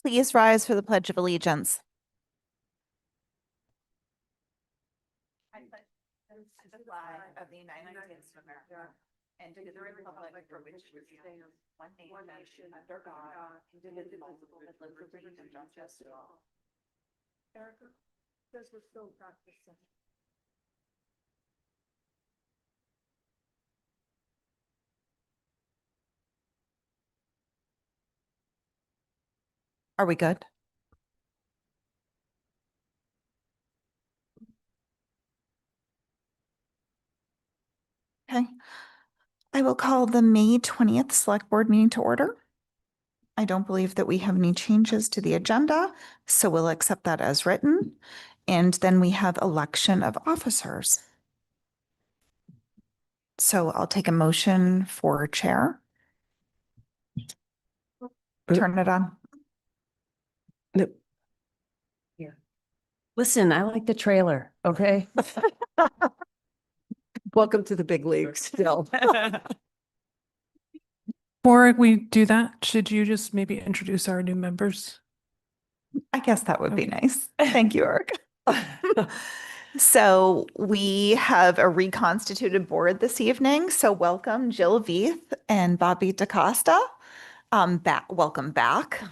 Please rise for the Pledge of Allegiance. I pledge allegiance to the flag of the United States of America and to the republic for which it stands, one nation, under God, indivisible, with liberty and justice for all. Erica, because we're still practicing. Are we good? Okay. I will call the May 20th Select Board meeting to order. I don't believe that we have any changes to the agenda, so we'll accept that as written. And then we have election of officers. So I'll take a motion for chair. Turn it on. Listen, I like the trailer, okay? Welcome to the big leagues still. Before we do that, should you just maybe introduce our new members? I guess that would be nice. Thank you, Eric. So we have a reconstituted board this evening. So welcome Jill Veith and Bobby DaCosta. Welcome back.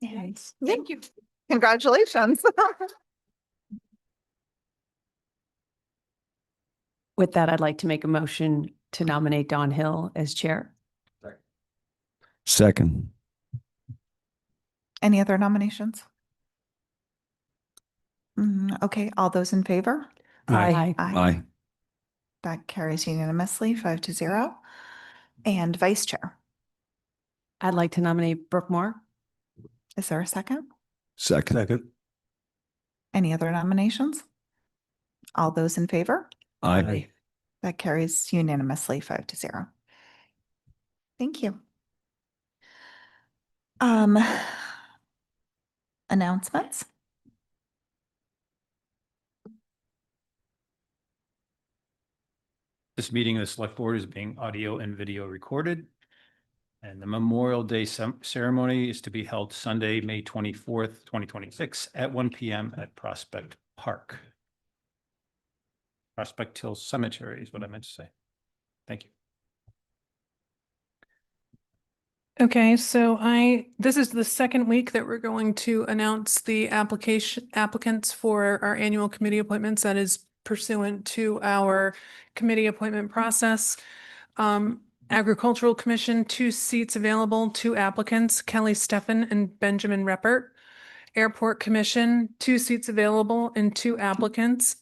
And Thank you. congratulations. With that, I'd like to make a motion to nominate Dawn Hill as chair. Second. Any other nominations? Okay, all those in favor? Aye. Aye. That carries unanimously, 5-0. And vice chair. I'd like to nominate Brooke Moore. Is there a second? Second. Any other nominations? All those in favor? Aye. That carries unanimously, 5-0. Thank you. Announcements. This meeting of the Select Board is being audio and video recorded. And the Memorial Day ceremony is to be held Sunday, May 24th, 2026 at 1 p.m. at Prospect Park. Prospect Hill Cemetery is what I meant to say. Thank you. Okay, so this is the second week that we're going to announce the applicants for our annual committee appointments. That is pursuant to our committee appointment process. Agricultural Commission, 2 seats available, 2 applicants, Kelly Steffen and Benjamin Reppert. Airport Commission, 2 seats available and 2 applicants,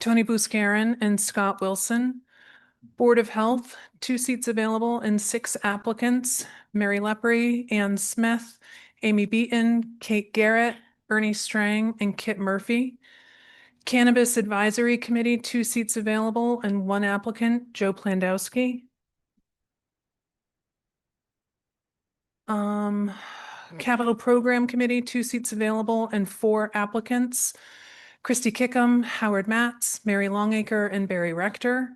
Tony Buscarin and Scott Wilson. Board of Health, 2 seats available and 6 applicants, Mary Lepre, Ann Smith, Amy Beaton, Kate Garrett, Ernie Strang, and Kit Murphy. Cannabis Advisory Committee, 2 seats available and 1 applicant, Joe Plandowski. Capital Program Committee, 2 seats available and 4 applicants, Christy Kickham, Howard Matz, Mary Longacre, and Barry Rector.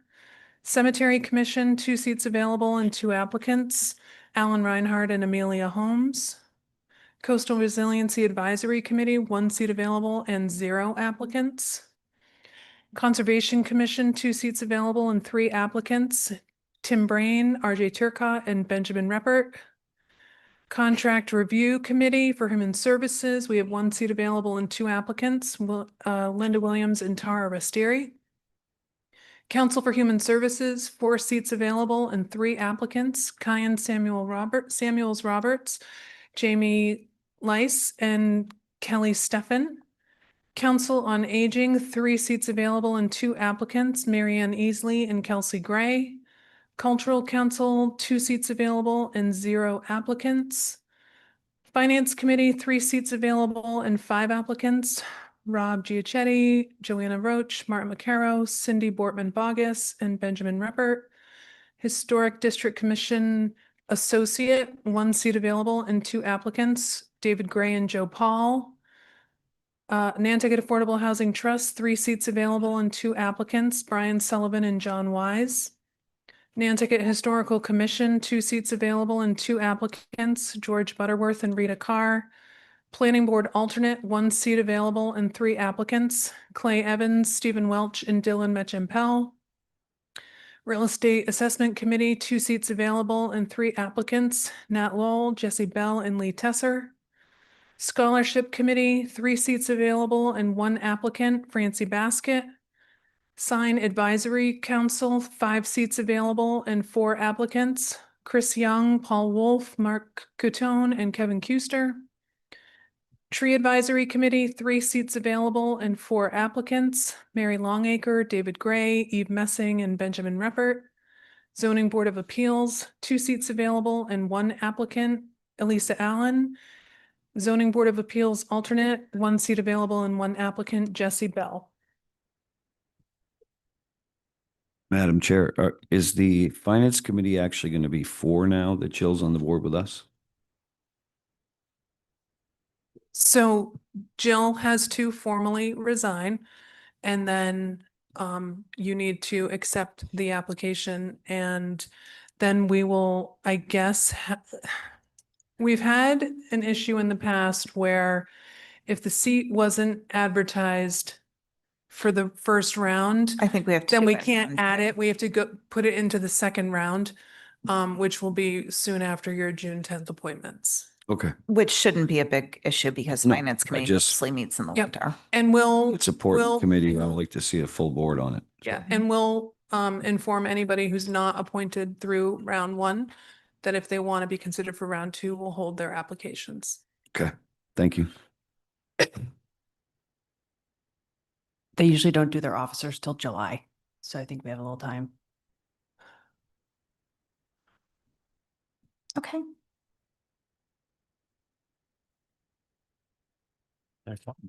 Cemetery Commission, 2 seats available and 2 applicants, Alan Reinhardt and Amelia Holmes. Coastal Resiliency Advisory Committee, 1 seat available and 0 applicants. Conservation Commission, 2 seats available and 3 applicants, Tim Brain, RJ Turcott, and Benjamin Reppert. Contract Review Committee for Human Services, we have 1 seat available and 2 applicants, Linda Williams and Tara Restieri. Council for Human Services, 4 seats available and 3 applicants, Kyan Samuels Roberts, Jamie Lice, and Kelly Steffen. Council on Aging, 3 seats available and 2 applicants, Marianne Easley and Kelsey Gray. Cultural Council, 2 seats available and 0 applicants. Finance Committee, 3 seats available and 5 applicants, Rob Giachetti, Joanna Roach, Martin McCarrow, Cindy Bortman-Bogus, and Benjamin Reppert. Historic District Commission Associate, 1 seat available and 2 applicants, David Gray and Joe Paul. Nantucket Affordable Housing Trust, 3 seats available and 2 applicants, Brian Sullivan and John Wise. Nantucket Historical Commission, 2 seats available and 2 applicants, George Butterworth and Rita Carr. Planning Board alternate, 1 seat available and 3 applicants, Clay Evans, Stephen Welch, and Dylan Metcalf. Real Estate Assessment Committee, 2 seats available and 3 applicants, Nat Lowell, Jesse Bell, and Lee Tesser. Scholarship Committee, 3 seats available and 1 applicant, Francie Basket. Sign Advisory Council, 5 seats available and 4 applicants, Chris Young, Paul Wolf, Mark Coutone, and Kevin Kuster. Tree Advisory Committee, 3 seats available and 4 applicants, Mary Longacre, David Gray, Eve Messing, and Benjamin Reppert. Zoning Board of Appeals, 2 seats available and 1 applicant, Elisa Allen. Zoning Board of Appeals alternate, 1 seat available and 1 applicant, Jesse Bell. Madam Chair, is the Finance Committee actually going to be 4 now that Jill's on the board with us? So Jill has to formally resign, and then you need to accept the application, and then we will, I guess, we've had an issue in the past where if the seat wasn't advertised for the first round, I think we have to. then we can't add it. We have to go put it into the second round, which will be soon after your June 10th appointments. Okay. Which shouldn't be a big issue because No, Finance I Committee just- mostly meets in the Yep. winter. And we'll, It's a important Will- committee. I would like to see a full board on it. yeah, and we'll inform anybody who's not appointed through round 1 that if they want to be considered for round 2, we'll hold their applications. Okay, thank you. They usually don't do their officers till July, so I think we have a little time. Okay.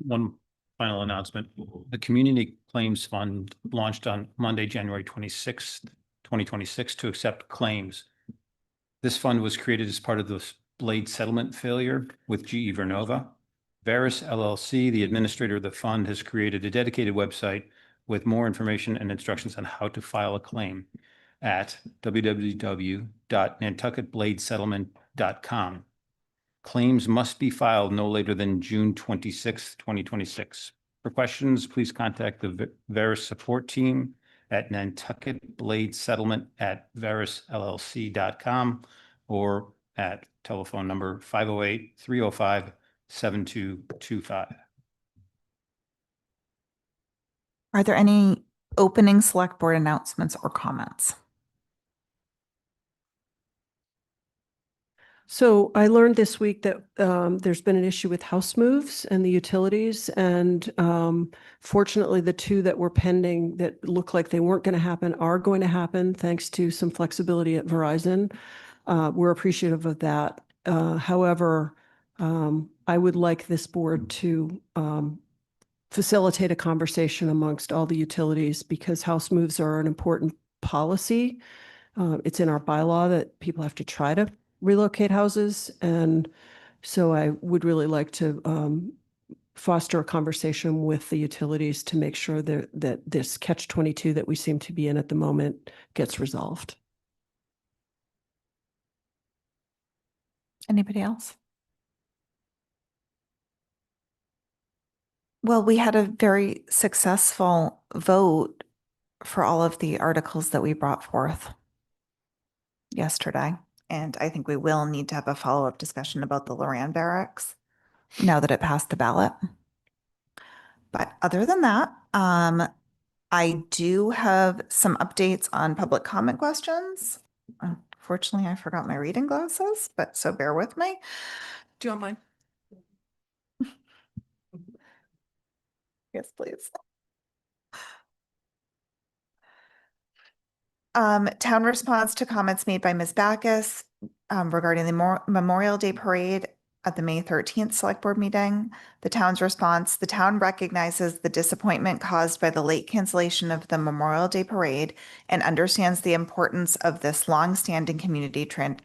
One final announcement. The Community Claims Fund launched on Monday, January 26th, 2026 to accept claims. This fund was created as part of the Blade settlement failure with GE Vernova. Veris LLC, the administrator of the fund, has created a dedicated website with more information and instructions on how to file a claim at www.nantucketbladesettlement.com. Claims must be filed no later than June 26th, 2026. For questions, please contact the Veris support team at nantucketbladesettlement@verisllc.com or at telephone number 508-305-7225. Are there any opening select board announcements or comments? So I learned this week that there's been an issue with house moves and the utilities. And fortunately, the 2 that were pending that looked like they weren't going to happen are going to happen thanks to some flexibility at Verizon. We're appreciative of that. However, I would like this board to facilitate a conversation amongst all the utilities because house moves are an important policy. It's in our bylaw that people have to try to relocate houses. And so I would really like to foster a conversation with the utilities to make sure that this catch-22 that we seem to be in at the moment gets resolved. Anybody else? Well, we had a very successful vote for all of the articles that we brought forth yesterday. And I think we will need to have a follow-up discussion about the Loran Barracks now that it passed the ballot. But other than that, I do have some updates on public comment questions. Unfortunately, I forgot my reading glasses, but so bear with me. Do you want mine? Yes, please. Town response to comments made by Ms. Backus regarding the Memorial Day Parade at the May 13th Select Board meeting. The town's response: the town recognizes the disappointment caused by the late cancellation of the Memorial Day Parade and understands the importance of this longstanding community tradition.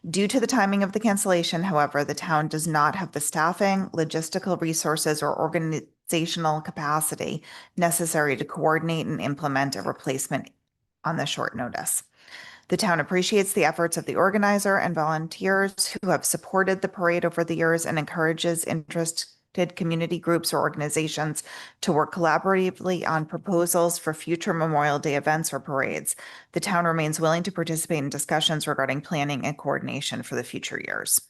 Due to the timing of the cancellation, however, the town does not have the staffing, logistical resources, or organizational capacity necessary to coordinate and implement a replacement on this short notice. The town appreciates the efforts of the organizer and volunteers who have supported the parade over the years and encourages interested community groups or organizations to work collaboratively on proposals for future Memorial Day events or parades. The town remains willing to participate in discussions regarding planning and coordination for the future years.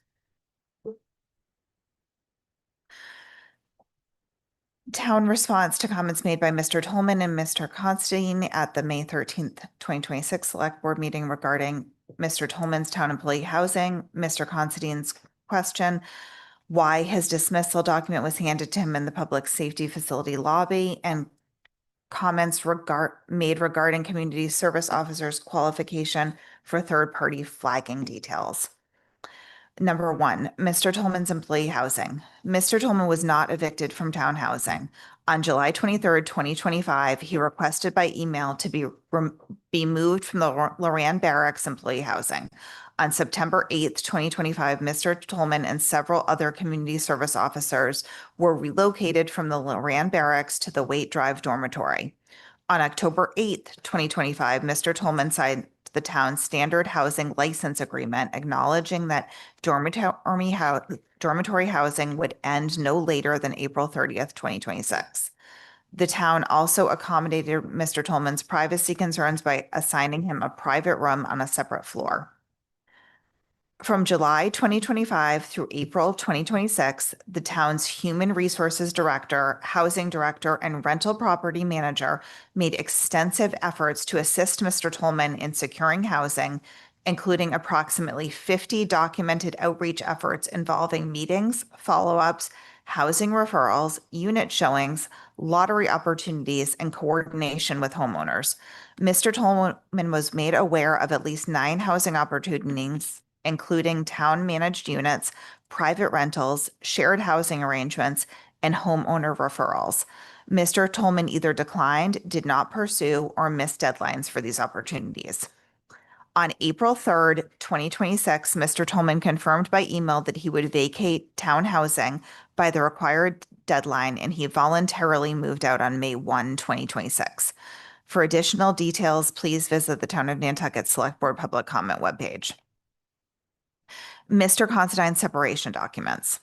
Town response to comments made by Mr. Tolman and Mr. Constantine at the May 13th, 2026 Select Board meeting regarding Mr. Tolman's town employee housing, Mr. Constantine's question, why his dismissal document was handed to him in the public safety facility lobby, and comments made regarding community service officers' qualification for third-party flagging details. Number one, Mr. Tolman's employee housing. Mr. Tolman was not evicted from town housing. On July 23rd, 2025, he requested by email to be moved from the Loran Barracks employee housing. On September 8th, 2025, Mr. Tolman and several other community service officers were relocated from the Loran Barracks to the Waite Drive dormitory. On October 8th, 2025, Mr. Tolman signed the town's standard housing license agreement, acknowledging that dormitory housing would end no later than April 30th, 2026. The town also accommodated Mr. Tolman's privacy concerns by assigning him a private room on a separate floor. From July 2025 through April 2026, the town's Human Resources Director, Housing Director, and Rental Property Manager made extensive efforts to assist Mr. Tolman in securing housing, including approximately 50 documented outreach efforts involving meetings, follow-ups, housing referrals, unit showings, lottery opportunities, and coordination with homeowners. Mr. Tolman was made aware of at least 9 housing opportunities, including town-managed units, private rentals, shared housing arrangements, and homeowner referrals. Mr. Tolman either declined, did not pursue, or missed deadlines for these opportunities. On April 3rd, 2026, Mr. Tolman confirmed by email that he would vacate town housing by the required deadline, and he voluntarily moved out on May 1, 2026. For additional details, please visit the Town of Nantucket Select Board Public Comment webpage. Mr. Constantine's separation documents.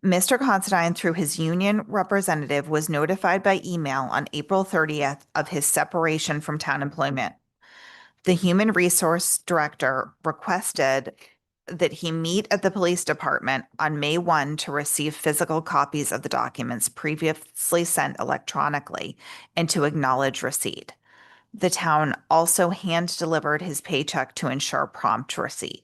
Mr. Constantine, through his union representative, was notified by email on April 30th of his separation from town employment. The Human Resource Director requested that he meet at the police department on May 1 to receive physical copies of the documents previously sent electronically and to acknowledge receipt. The town also hand-delivered his paycheck to ensure prompt receipt.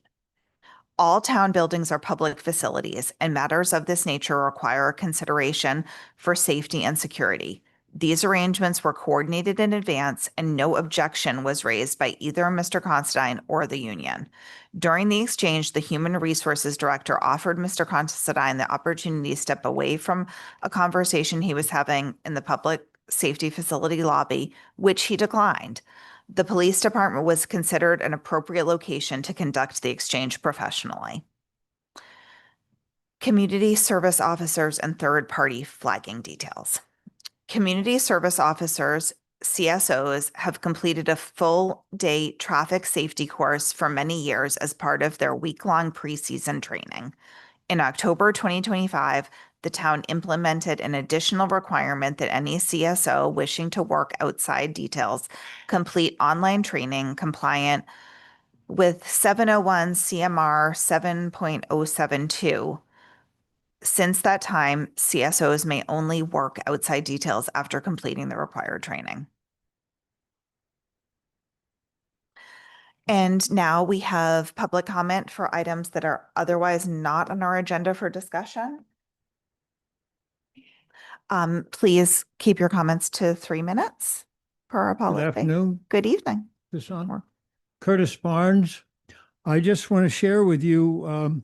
All town buildings are public facilities, and matters of this nature require consideration for safety and security. These arrangements were coordinated in advance, and no objection was raised by either Mr. Constantine or the union. During the exchange, the Human Resources Director offered Mr. Constantine the opportunity to step away from a conversation he was having in the public safety facility lobby, which he declined. The police department was considered an appropriate location to conduct the exchange professionally. Community service officers and third-party flagging details. Community service officers, CSOs, have completed a full-day traffic safety course for many years as part of their week-long preseason training. In October 2025, the town implemented an additional requirement that any CSO wishing to work outside details complete online training compliant with 701 CMR 7.072. Since that time, CSOs may only work outside details after completing the required training. And now we have public comment for items that are otherwise not on our agenda for discussion. Please keep your comments to 3 minutes for our Good public. afternoon. Good evening. This on? Curtis Barnes. I just want to share with you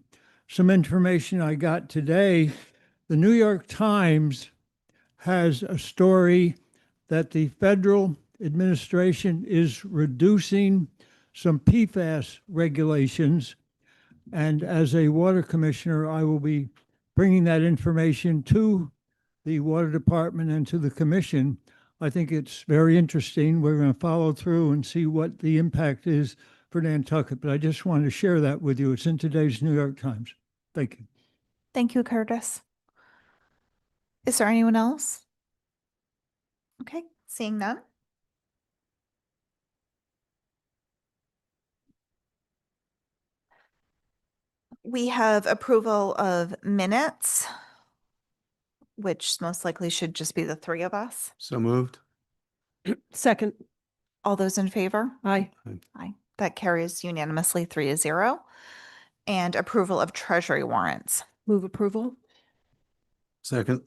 some information I got today. The New York Times has a story that the federal administration is reducing some PFAS regulations. And as a water commissioner, I will be bringing that information to the water department and to the commission. I think it's very interesting. We're going to follow through and see what the impact is for Nantucket. But I just wanted to share that with you. It's in today's New York Times. Thank you. Thank you, Curtis. Is there anyone else? Okay, seeing none. We have approval of minutes, which most likely should just be the three of us. So moved. Second, All those in favor? aye. Aye. That carries unanimously 3-0. And approval of treasury warrants. Move approval. Second.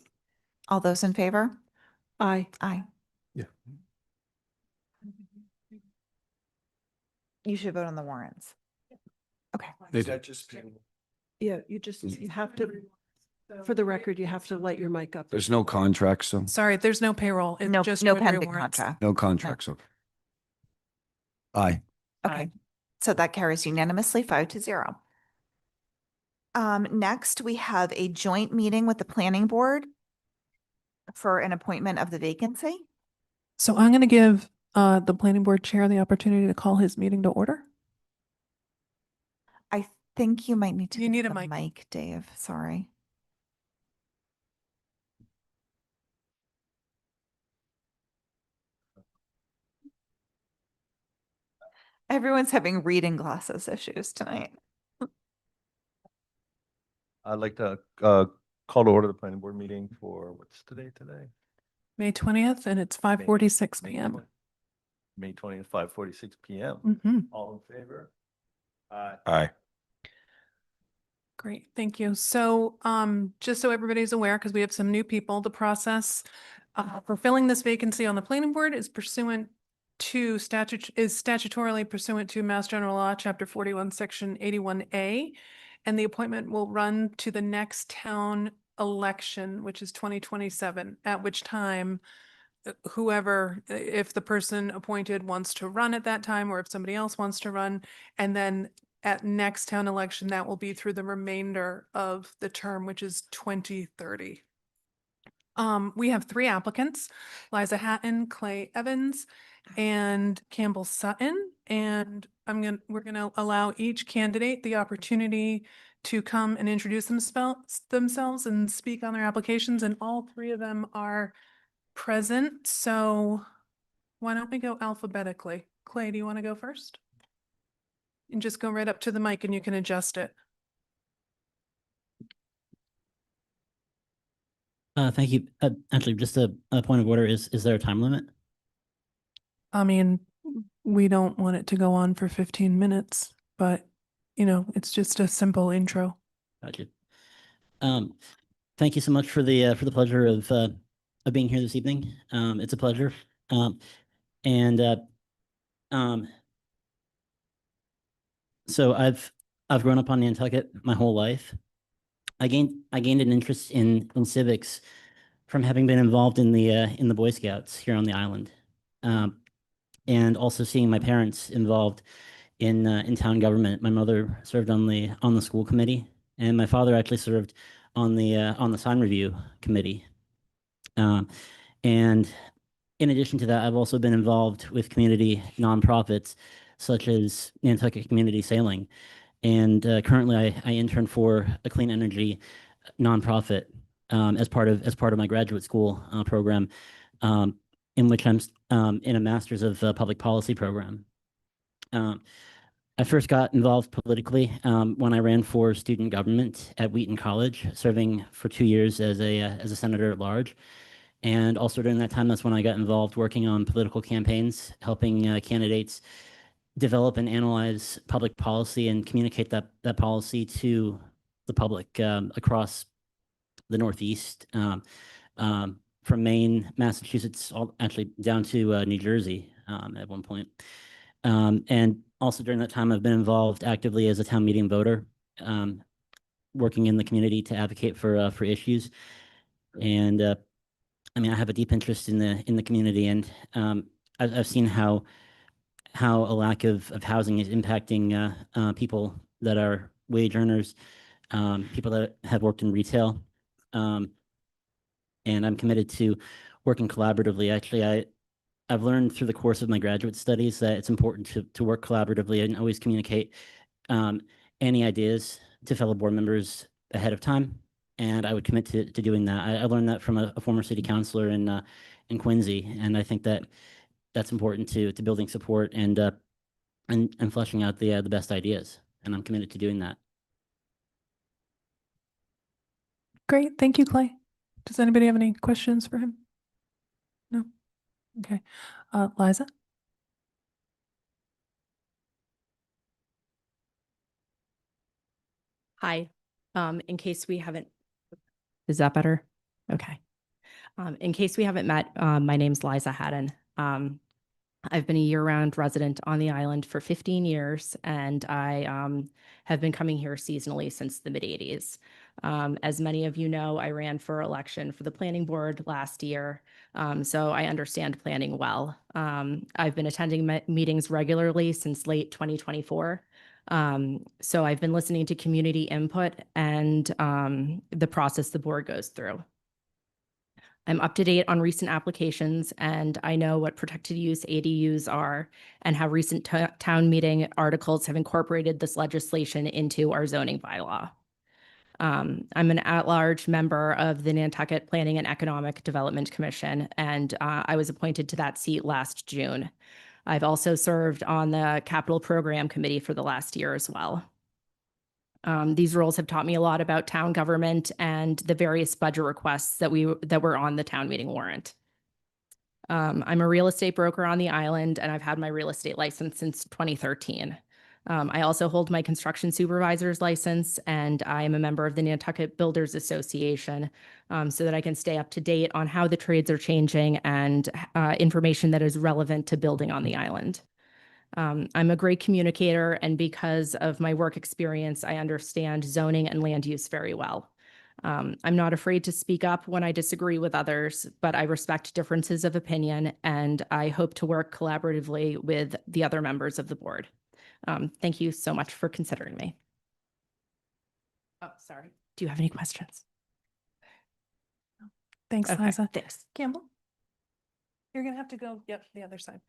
All those in favor? Aye. Aye. Yeah. You should vote on the warrants. Okay. Is that just? Yeah, you have to, for the record, you have to light your mic up. There's no contracts, so Sorry, there's no payroll. It's No, just no treasury pending warrants. contract. no contracts. Okay. Aye. Okay. So that carries unanimously 5-0. Next, we have a joint meeting with the planning board for an appointment of the vacancy. So I'm going to give the planning board chair the opportunity to call his meeting to order. I think you might need to. You mute need a the mic. Mic, Dave, sorry. Everyone's having reading glasses issues tonight. I'd like to call to order the planning board meeting for, what's today? May 20th, and it's 5:46 p.m. May 20th, 5:46 p.m. Mhm. All in favor? Aye. Aye. Great, thank you. So just so everybody's aware, because we have some new people, the process for filling this vacancy on the planning board is statutorily pursuant to Mass General Law, Chapter 41, Section 81A. And the appointment will run to the next town election, which is 2027, at which time whoever, if the person appointed wants to run at that time, or if somebody else wants to run, and then at next town election, that will be through the remainder of the term, which is 2030. We have 3 applicants, Liza Hatton, Clay Evans, and Campbell Sutton. And we're gonna allow each candidate the opportunity to come and introduce themselves and speak on their applications, and all 3 of them are present. So why don't we go alphabetically? Clay, do you want to go first? And just go right up to the mic and you can adjust it. Thank you. Actually, just a point of order, is there a time limit? I mean, we don't want it to go on for 15 minutes, but it's just a simple intro. Gotcha. Thank you so much for the pleasure of being here this evening. It's a pleasure. So I've grown up on Nantucket my whole life. I gained an interest in civics from having been involved in the Boy Scouts here on the island, and also seeing my parents involved in town government. My mother served on the school committee, and my father actually served on the sign review committee. And in addition to that, I've also been involved with community nonprofits such as Nantucket Community Sailing. And currently I intern for a clean energy nonprofit as part of my graduate school program, in which I'm in a master's of public policy program. I first got involved politically when I ran for student government at Wheaton College, serving for 2 years as a senator at large. And also during that time, that's when I got involved working on political campaigns, helping candidates develop and analyze public policy and communicate that policy to the public across the Northeast, from Maine, Massachusetts, actually down to New Jersey at one point. And also during that time, I've been involved actively as a town meeting voter, working in the community to advocate for issues. And I mean, I have a deep interest in the community, and I've seen how a lack of housing is impacting people that are wage earners, people that have worked in retail. And I'm committed to working collaboratively. Actually, I've learned through the course of my graduate studies that it's important to work collaboratively and always communicate um, any ideas to fellow board members ahead of time. And I would commit to doing that. I learned that from a former city councilor in Quincy, and I think that that's important to building support and fleshing out the best ideas. And I'm committed to doing that. Great. Thank you, Clay. Does anybody have any questions for him? No? Okay. Liza? Hi. In case we haven't, is that better? Okay. In case we haven't met, my name's Liza Haddon. I've been a year-round resident on the island for 15 years, and I have been coming here seasonally since the mid-'80s. As many of you know, I ran for election for the planning board last year, so I understand planning well. I've been attending meetings regularly since late 2024. So I've been listening to community input and the process the board goes through. I'm up to date on recent applications, and I know what protected use ADUs are and how recent town meeting articles have incorporated this legislation into our zoning bylaw. I'm an at-large member of the Nantucket Planning and Economic Development Commission, and I was appointed to that seat last June. I've also served on the Capital Program Committee for the last year as well. These roles have taught me a lot about town government and the various budget requests that were on the town meeting warrant. I'm a real estate broker on the island, and I've had my real estate license since 2013. I also hold my construction supervisor's license, and I am a member of the Nantucket Builders Association, so that I can stay up to date on how the trades are changing and information that is relevant to building on the island. I'm a great communicator, and because of my work experience, I understand zoning and land use very well. I'm not afraid to speak up when I disagree with others, but I respect differences of opinion, and I hope to work collaboratively with the other members of the board. Thank you so much for considering me. Oh, sorry. Do you have any questions? Thanks, Okay, Liza. thanks. Campbell? You're going to have to go, yep, the other side.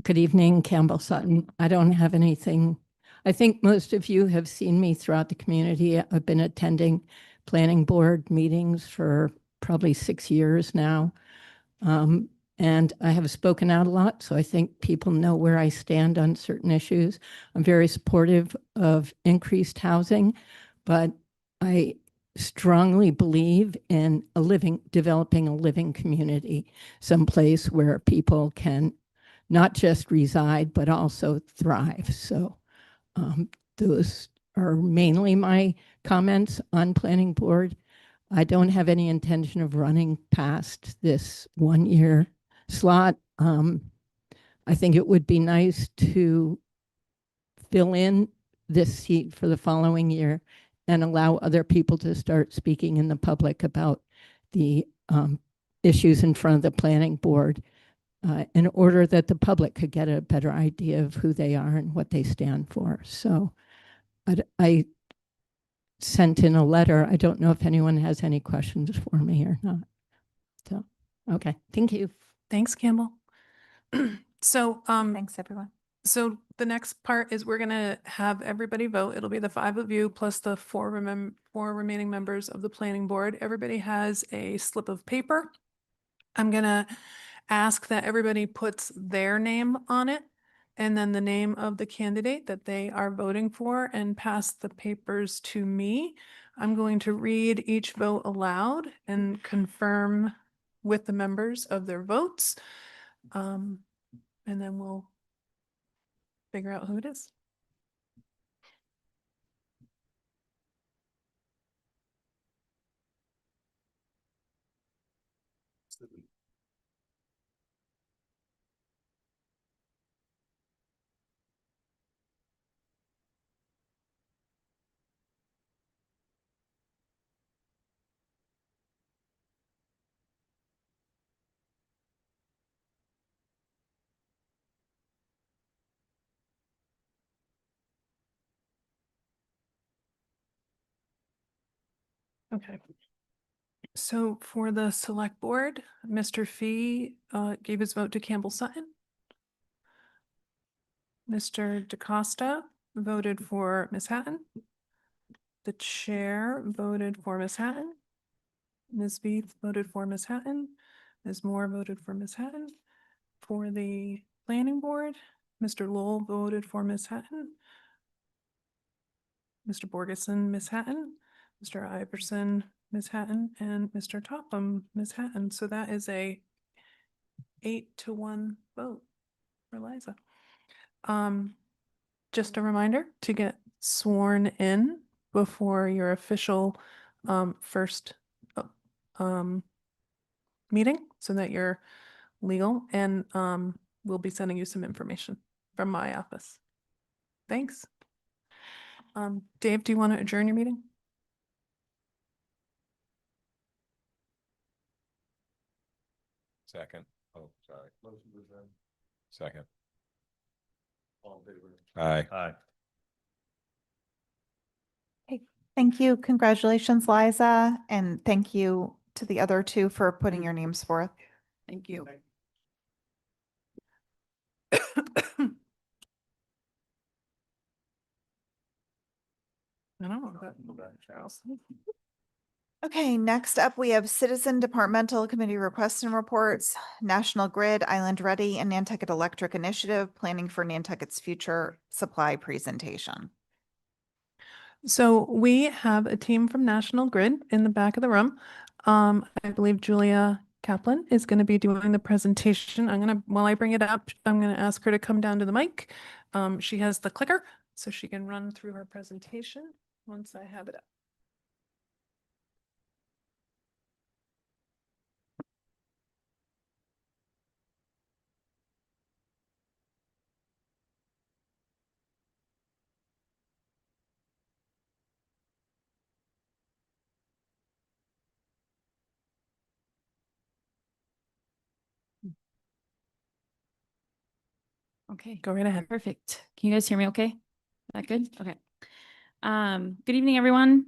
Good evening, Campbell Sutton. I don't have anything. I think most of you have seen me throughout the community. I've been attending planning board meetings for probably 6 years now. And I have spoken out a lot, so I think people know where I stand on certain issues. I'm very supportive of increased housing, but I strongly believe in developing a living community, someplace where people can not just reside, but also thrive. So those are mainly my comments on planning board. I don't have any intention of running past this 1-year slot. I think it would be nice to fill in this seat for the following year and allow other people to start speaking in the public about the issues in front of the planning board, in order that the public could get a better idea of who they are and what they stand for. So I sent in a letter. I don't know if anyone has any questions for me or not. So, okay, thank you. Thanks, Campbell. So, Thanks, everyone. so the next part is we're gonna have everybody vote. It'll be the 5 of you plus the 4 remaining members of the planning board. Everybody has a slip of paper. I'm gonna ask that everybody puts their name on it and then the name of the candidate that they are voting for, and pass the papers to me. I'm going to read each vote aloud and confirm with the members of their votes. And then we'll figure out who it is. Okay. So for the select board, Mr. Fee gave his vote to Campbell Sutton. Mr. DeCosta voted for Ms. Hatton. The chair voted for Ms. Hatton. Ms. Beath voted for Ms. Hatton. Ms. Moore voted for Ms. Hatton. For the planning board, Mr. Lowell voted for Ms. Hatton. Mr. Borgeson, Ms. Hatton. Mr. Iverson, Ms. Hatton, and Mr. Topham, Ms. Hatton. So that is a 8-1 vote for Liza. Just a reminder to get sworn in before your official first meeting so that you're legal, and we'll be sending you some information from my office. Thanks. Dave, do you want to adjourn your meeting? Second. Oh, sorry. Second. Aye. Aye. Thank you. Congratulations, Liza. And thank you to the other two for putting your names forth. Thank you. I don't know about Charles. Okay, next up, we have citizen departmental committee requests and reports, National Grid, Island Ready, and Nantucket Electric Initiative, planning for Nantucket's future supply presentation. So we have a team from National Grid in the back of the room. I believe Julia Kaplan is going to be doing the presentation. While I bring it up, I'm going to ask her to come down to the mic. She has the clicker, so she can run through her presentation once I have it up. Okay, Go right ahead. perfect. Can you guys hear me okay? Is that good? Okay. Good evening, everyone.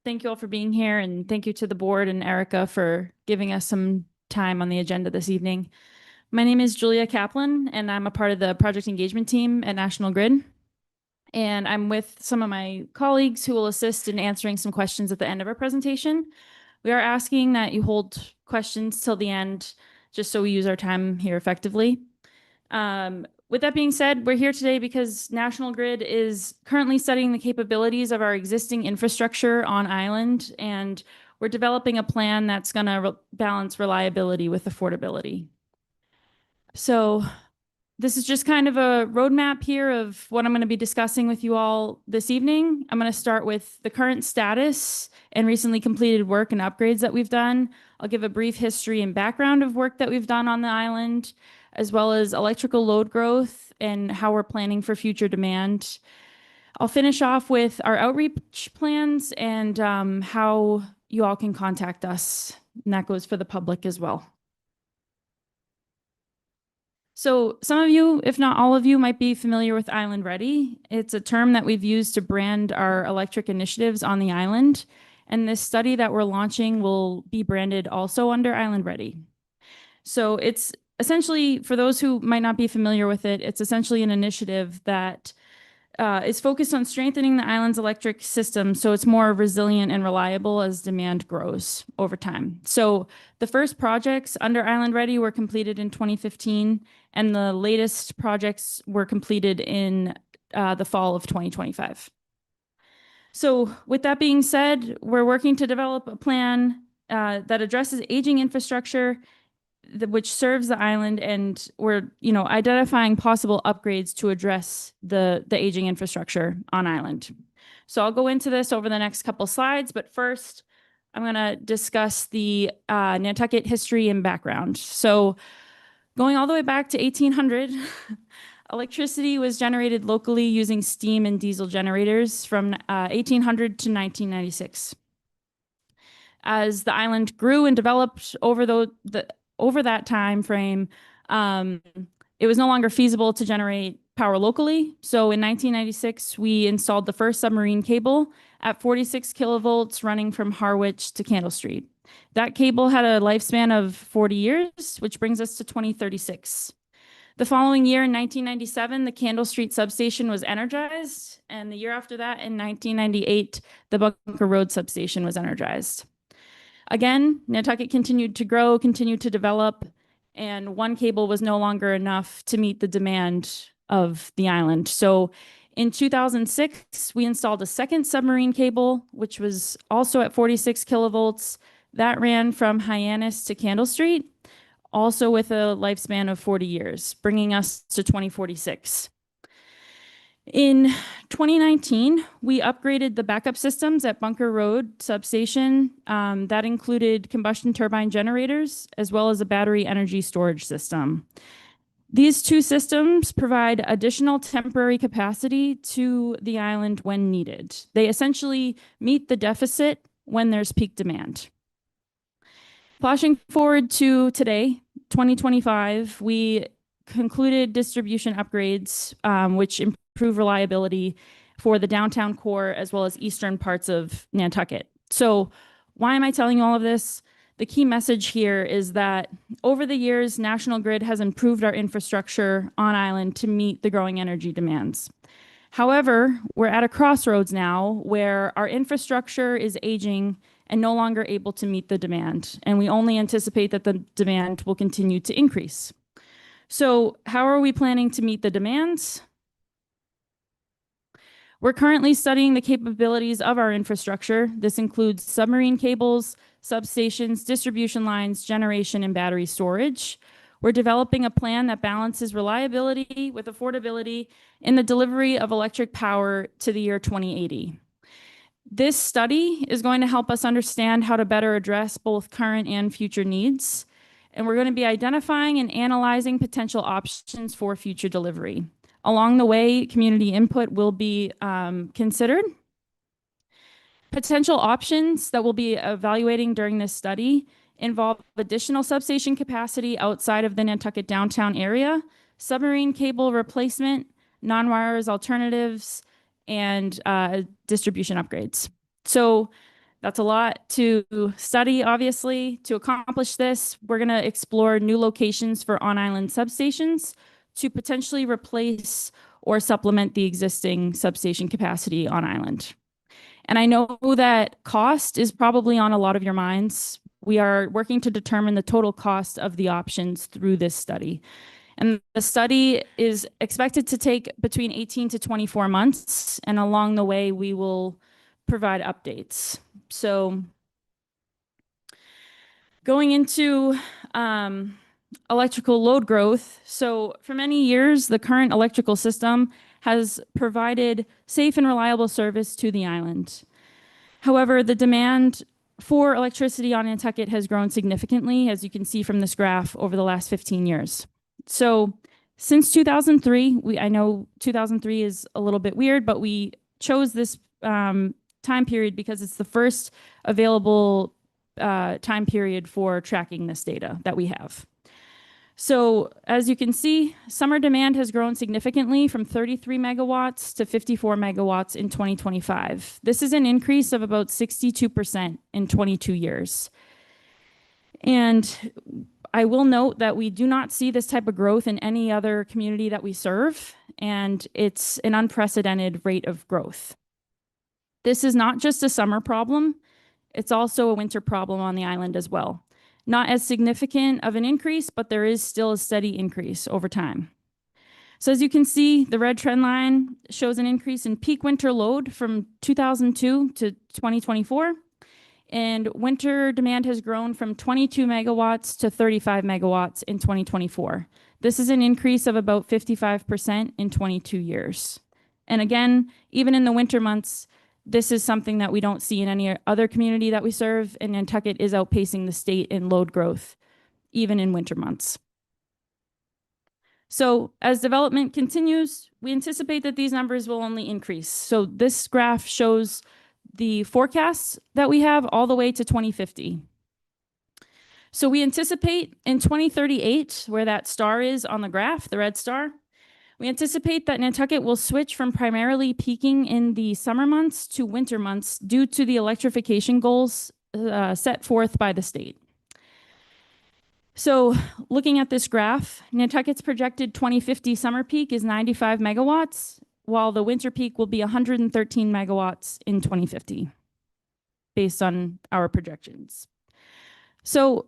Thank you all for being here, and thank you to the board and Erica for giving us some time on the agenda this evening. My name is Julia Kaplan, and I'm a part of the project engagement team at National Grid. And I'm with some of my colleagues who will assist in answering some questions at the end of our presentation. We are asking that you hold questions till the end, just so we use our time here effectively. With that being said, we're here today because National Grid is currently studying the capabilities of our existing infrastructure on island, and we're developing a plan that's going to balance reliability with affordability. So this is just kind of a roadmap here of what I'm going to be discussing with you all this evening. I'm going to start with the current status and recently completed work and upgrades that we've done. I'll give a brief history and background of work that we've done on the island, as well as electrical load growth and how we're planning for future demand. I'll finish off with our outreach plans and how you all can contact us, and that goes for the public as well. So some of you, if not all of you, might be familiar with Island Ready. It's a term that we've used to brand our electric initiatives on the island. And this study that we're launching will be branded also under Island Ready. So it's essentially, for those who might not be familiar with it, it's essentially an initiative that is focused on strengthening the island's electric system so it's more resilient and reliable as demand grows over time. So the first projects under Island Ready were completed in 2015, and the latest projects were completed in the fall of 2025. So with that being said, we're working to develop a plan that addresses aging infrastructure which serves the island, and we're identifying possible upgrades to address the aging infrastructure on island. So I'll go into this over the next couple slides, but first I'm going to discuss the Nantucket history and background. So going all the way back to 1800, electricity was generated locally using steam and diesel generators from 1800 to 1996. As the island grew and developed over that time frame, it was no longer feasible to generate power locally. So in 1996, we installed the first submarine cable at 46 kilovolts running from Harwich to Candle Street. That cable had a lifespan of 40 years, which brings us to 2036. The following year, in 1997, the Candle Street substation was energized, and the year after that, in 1998, the Bunker Road substation was energized. Again, Nantucket continued to grow, continued to develop, and one cable was no longer enough to meet the demand of the island. So in 2006, we installed a second submarine cable, which was also at 46 kilovolts. That ran from Hyannis to Candle Street, also with a lifespan of 40 years, bringing us to 2046. In 2019, we upgraded the backup systems at Bunker Road substation. That included combustion turbine generators, as well as a battery energy storage system. These two systems provide additional temporary capacity to the island when needed. They essentially meet the deficit when there's peak demand. Flashing forward to today, 2025, we concluded distribution upgrades, which improve reliability for the downtown core as well as eastern parts of Nantucket. So why am I telling you all of this? The key message here is that over the years, National Grid has improved our infrastructure on island to meet the growing energy demands. However, we're at a crossroads now where our infrastructure is aging and no longer able to meet the demand, and we only anticipate that the demand will continue to increase. So how are we planning to meet the demands? We're currently studying the capabilities of our infrastructure. This includes submarine cables, substations, distribution lines, generation, and battery storage. We're developing a plan that balances reliability with affordability in the delivery of electric power to the year 2080. This study is going to help us understand how to better address both current and future needs. And we're going to be identifying and analyzing potential options for future delivery. Along the way, community input will be considered. Potential options that we'll be evaluating during this study involve additional substation capacity outside of the Nantucket downtown area, submarine cable replacement, non-wires alternatives, and distribution upgrades. So that's a lot to study, obviously. To accomplish this, we're going to explore new locations for on-island substations to potentially replace or supplement the existing substation capacity on island. And I know that cost is probably on a lot of your minds. We are working to determine the total cost of the options through this study. And the study is expected to take between 18 to 24 months. And along the way, we will provide updates. So going into electrical load growth. So for many years, the current electrical system has provided safe and reliable service to the island. However, the demand for electricity on Nantucket has grown significantly, as you can see from this graph, over the last 15 years. So since 2003, I know 2003 is a little bit weird, but we chose this time period because it's the first available time period for tracking this data that we have. So as you can see, summer demand has grown significantly from 33 megawatts to 54 megawatts in 2025. This is an increase of about 62% in 22 years. And I will note that we do not see this type of growth in any other community that we serve, and it's an unprecedented rate of growth. This is not just a summer problem, it's also a winter problem on the island as well. Not as significant of an increase, but there is still a steady increase over time. So as you can see, the red trend line shows an increase in peak winter load from 2002 to 2024. And winter demand has grown from 22 megawatts to 35 megawatts in 2024. This is an increase of about 55% in 22 years. And again, even in the winter months, this is something that we don't see in any other community that we serve, and Nantucket is outpacing the state in load growth, even in winter months. So as development continues, we anticipate that these numbers will only increase. So this graph shows the forecasts that we have all the way to 2050. So we anticipate in 2038, where that star is on the graph, the red star, We anticipate that Nantucket will switch from primarily peaking in the summer months to winter months due to the electrification goals set forth by the state. So looking at this graph, Nantucket's projected 2050 summer peak is 95 megawatts, while the winter peak will be 113 megawatts in 2050, based on our projections. So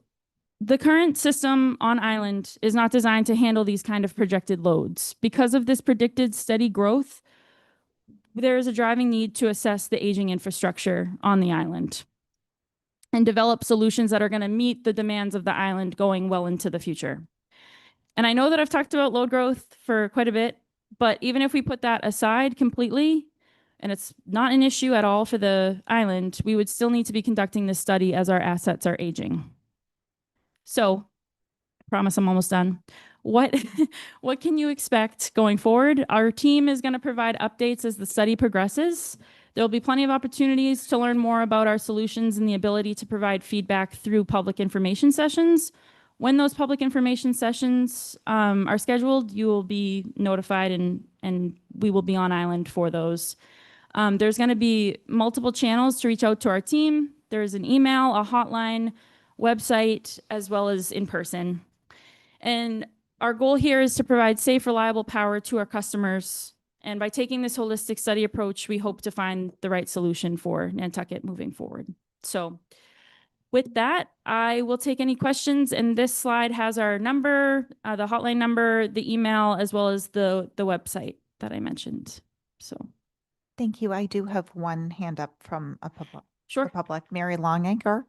the current system on island is not designed to handle these kind of projected loads. Because of this predicted steady growth, there is a driving need to assess the aging infrastructure on the island and develop solutions that are going to meet the demands of the island going well into the future. And I know that I've talked about load growth for quite a bit, but even if we put that aside completely, and it's not an issue at all for the island, we would still need to be conducting this study as our assets are aging. So, I promise I'm almost done. What can you expect going forward? Our team is going to provide updates as the study progresses. There will be plenty of opportunities to learn more about our solutions and the ability to provide feedback through public information sessions. When those public information sessions are scheduled, you will be notified and we will be on island for those. There's going to be multiple channels to reach out to our team. There's an email, a hotline, website, as well as in person. And our goal here is to provide safe, reliable power to our customers. And by taking this holistic study approach, we hope to find the right solution for Nantucket moving forward. So with that, I will take any questions. And this slide has our number, the hotline number, the email, as well as the website that I mentioned. So Thank you. I do have one hand up from a public. Sure. Public, Mary Longacre.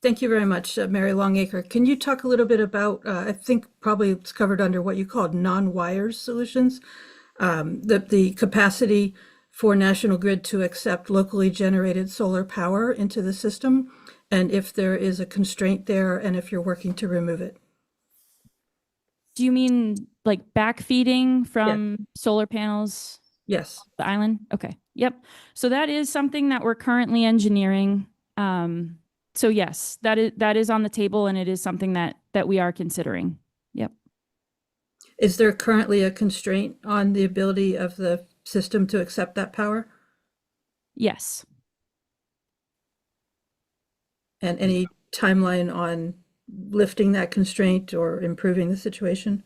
Thank you very much, Mary Longacre. Can you talk a little bit about, I think probably it's covered under what you called non-wires solutions, the capacity for National Grid to accept locally generated solar power into the system, and if there is a constraint there, and if you're working to remove it? do you mean like backfeeding from solar panels? Yes. The island? Okay. Yep. So that is something that we're currently engineering. So yes, that is on the table, and it is something that we are considering. Yep. Is there currently a constraint on the ability of the system to accept that power? Yes. And any timeline on lifting that constraint or improving the situation?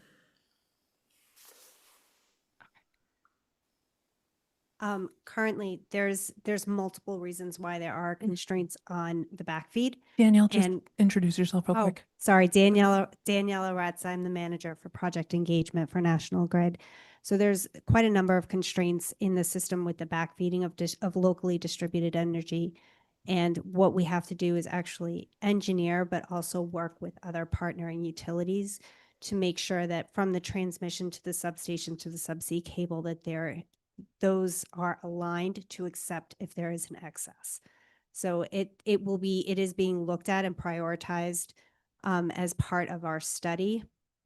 Currently, there's multiple reasons why there are constraints on the backfeed. Danielle, just introduce yourself real quick. Sorry, Daniela Retz. I'm the manager for project engagement for National Grid. So there's quite a number of constraints in the system with the backfeeding of locally distributed energy. And what we have to do is actually engineer, but also work with other partnering utilities to make sure that from the transmission to the substation to the subsea cable, that those are aligned to accept if there is an excess. So it is being looked at and prioritized as part of our study,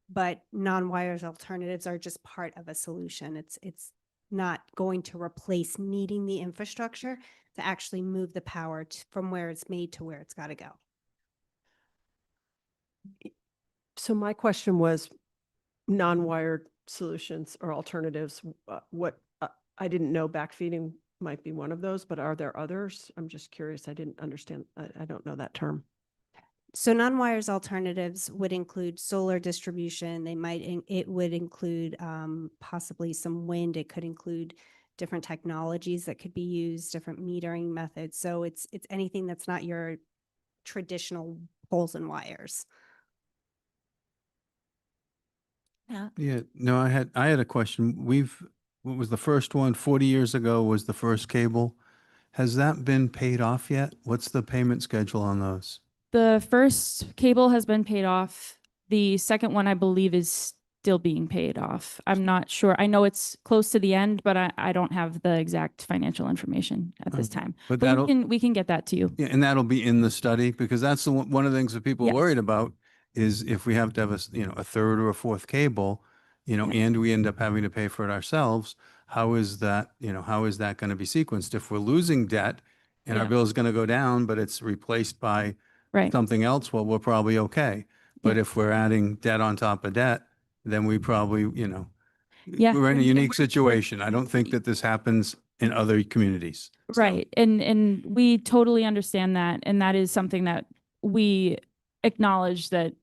but non-wires alternatives are just part of a solution. It's not going to replace needing the infrastructure to actually move the power from where it's made to where it's got to go. So my question was non-wired solutions or alternatives. I didn't know backfeeding might be one of those, but are there others? I'm just curious. I didn't understand. I don't know that term. So non-wires alternatives would include solar distribution. It would include possibly some wind. It could include different technologies that could be used, different metering methods. So it's anything that's not your traditional poles and wires. Yeah, no, I had a question. What was the first one? 40 years ago was the first cable. Has that been paid off yet? What's the payment schedule on those? The first cable has been paid off. The second one, I believe, is still being paid off. I'm not sure. I know it's close to the end, but I don't have the exact financial information at this time. But we can get that to you. Yeah, and that'll be in the study, because that's one of the things that people are Yes. worried about is if we have to have a third or a fourth cable, and we end up having to pay for it ourselves, how is that going to be sequenced? If we're losing debt and our Yeah. bill is going to go down, but it's replaced by Right. something else, well, we're probably okay. But Yeah. if we're adding debt on top of debt, then we probably, Yeah. we're in a And unique we're- situation. I don't think that this happens in other communities. So, Right. And we totally understand that. And that is something that we acknowledge that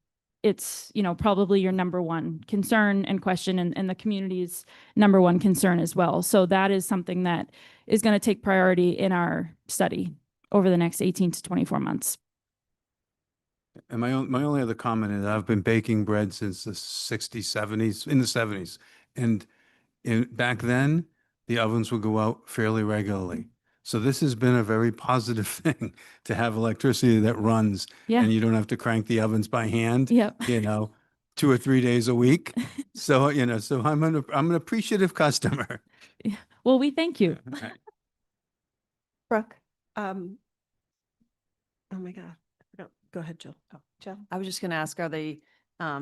it's, probably your number one concern and question and the community's number one concern as well. So that is something that is going to take priority in our study over the next 18 to 24 months. And my only other comment is I've been baking bread since the 60s, 70s, in the 70s. And back then, the ovens would go out fairly regularly. So this has been a very positive thing to have electricity that runs Yeah. and you don't have to crank the ovens by hand, Yep. 2 or 3 days a week. So, so I'm an appreciative customer. Well, we thank you. Brooke, oh my God. Go ahead, Jill. Oh, Jill. I was just going to ask, are the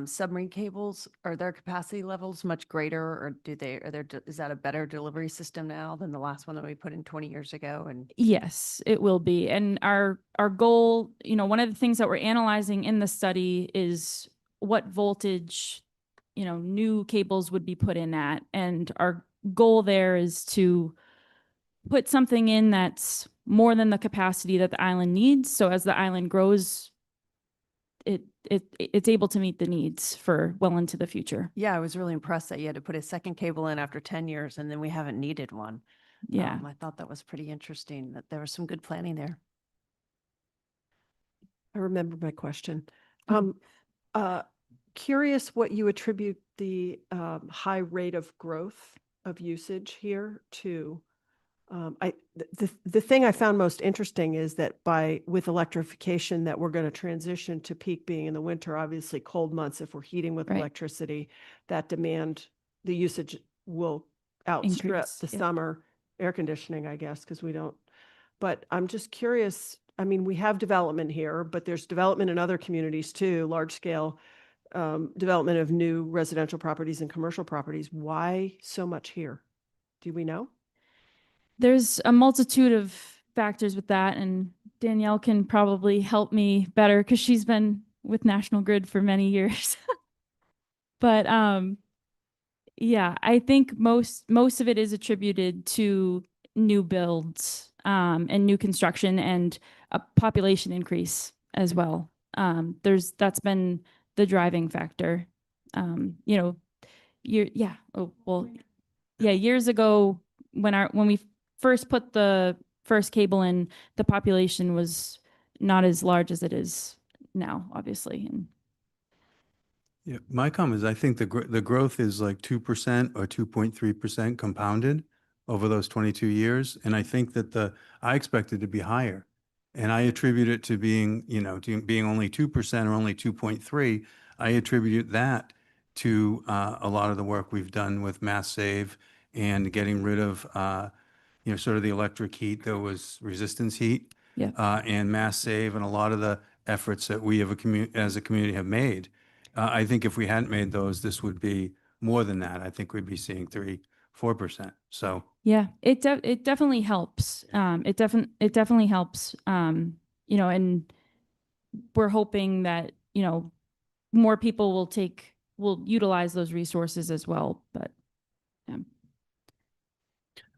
submarine cables, are their capacity levels much greater, or is that a better delivery system now than the last one that we put in 20 years ago? And Yes, it will be. And our goal, one of the things that we're analyzing in the study is what voltage, new cables would be put in at. And our goal there is to put something in that's more than the capacity that the island needs. So as the island grows, it's able to meet the needs for well into the future. yeah, I was really impressed that you had to put a second cable in after 10 years and then we haven't needed one. Yeah. I thought that was pretty interesting, that there was some good planning there. I remember my question. Curious what you attribute the high rate of growth of usage here to. The thing I found most interesting is that with electrification that we're going to transition to peak being in the winter, obviously cold months, if we're heating with Right. electricity, that the usage will outstrip Increase, the yeah. summer air conditioning, I guess, because we don't. But I'm just curious, I mean, we have development here, but there's development in other communities too, large scale development of new residential properties and commercial properties. Why so much here? Do we know? There's a multitude of factors with that, and Danielle can probably help me better because she's been with National Grid for many years. But yeah, I think most of it is attributed to new builds and new construction and a population increase as well. That's been the driving factor. Years ago when we first put the first cable in, the population was not as large as it is now, obviously. And Yeah, my comment is I think the growth is like 2% or 2.3% compounded over those 22 years. And I think that I expected to be higher. And I attribute it to being, to being only 2% or only 2.3. I attribute that to a lot of the work we've done with Mass Save and getting rid of, sort of the electric heat. There was resistance heat. Yeah. And Mass Save and a lot of the efforts that we as a community have made. I think if we hadn't made those, this would be more than that. I think we'd be seeing 3-4%. So yeah, it definitely helps. It definitely helps. And we're hoping that, more people will utilize those resources as well. But yeah.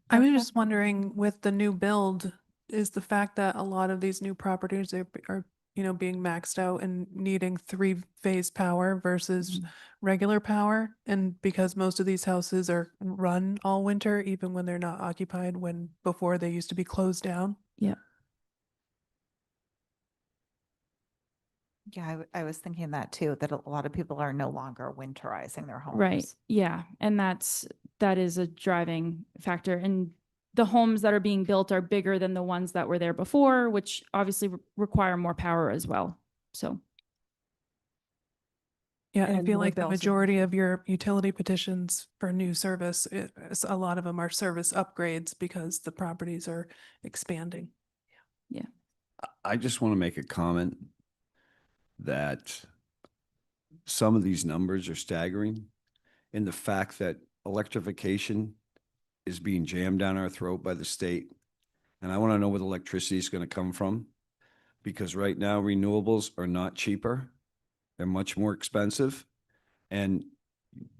I was just wondering, with the new build, is the fact that a lot of these new properties are being maxed out and needing 3-phase power versus regular power, and because most of these houses are run all winter, even when they're not occupied, before they used to be closed down. Yeah. Yeah, I was thinking that too, that a lot of people are no longer winterizing their homes. Right. Yeah. And that is a driving factor. And the homes that are being built are bigger than the ones that were there before, which obviously require more power as well. So. Yeah, I And feel more like the bells and majority of your utility petitions for new service, a lot of them are service upgrades because the properties are expanding. Yeah. I just want to make a comment that some of these numbers are staggering in the fact that electrification is being jammed down our throat by the state. And I want to know where the electricity is going to come from. Because right now renewables are not cheaper. They're much more expensive. And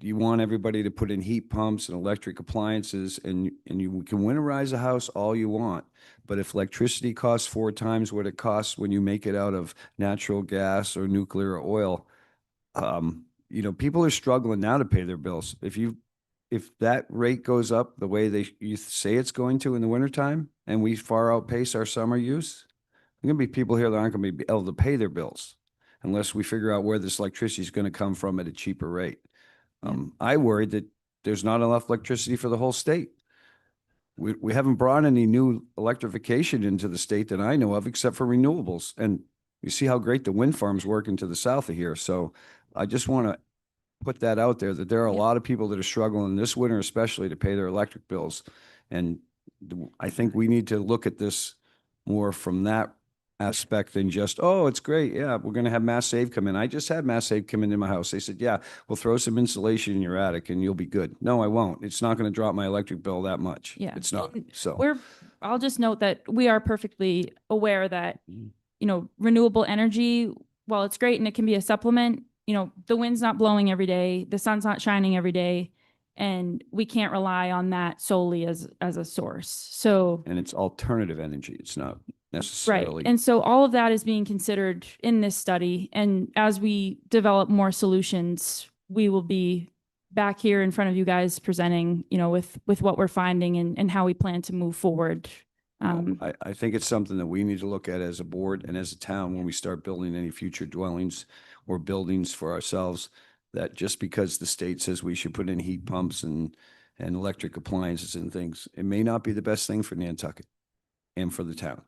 you want everybody to put in heat pumps and electric appliances and you can winterize a house all you want. But if electricity costs 4 times what it costs when you make it out of natural gas or nuclear or oil, people are struggling now to pay their bills. If that rate goes up the way you say it's going to in the wintertime and we far outpace our summer use, there are going to be people here that aren't going to be able to pay their bills unless we figure out where this electricity is going to come from at a cheaper rate. I worried that there's not enough electricity for the whole state. We haven't brought any new electrification into the state that I know of, except for renewables. And you see how great the wind farms work into the south of here. So I just want to put that out there, that there are a lot of people that are struggling this winter, especially to pay their electric bills. And I think we need to look at this more from that aspect than just, oh, it's great. Yeah, we're going to have Mass Save come in. I just had Mass Save come in my house. They said, yeah, we'll throw some insulation in your attic and you'll be good. No, I won't. It's not going to drop my electric bill that much. Yeah. It's not. And So I'll just note that we are perfectly aware that, renewable energy, while it's great and it can be a supplement, the wind's not blowing every day, the sun's not shining every day, and we can't rely on that solely as a source. So, and it's alternative energy. It's not right. necessarily. And so all of that is being considered in this study. And as we develop more solutions, we will be back here in front of you guys presenting, with what we're finding and how we plan to move forward. I think it's something that we need to look at as a board and as a town when we start building any future dwellings or buildings for ourselves, that just because the state says we should put in heat pumps and electric appliances and things, it may not be the best thing for Nantucket and for the town.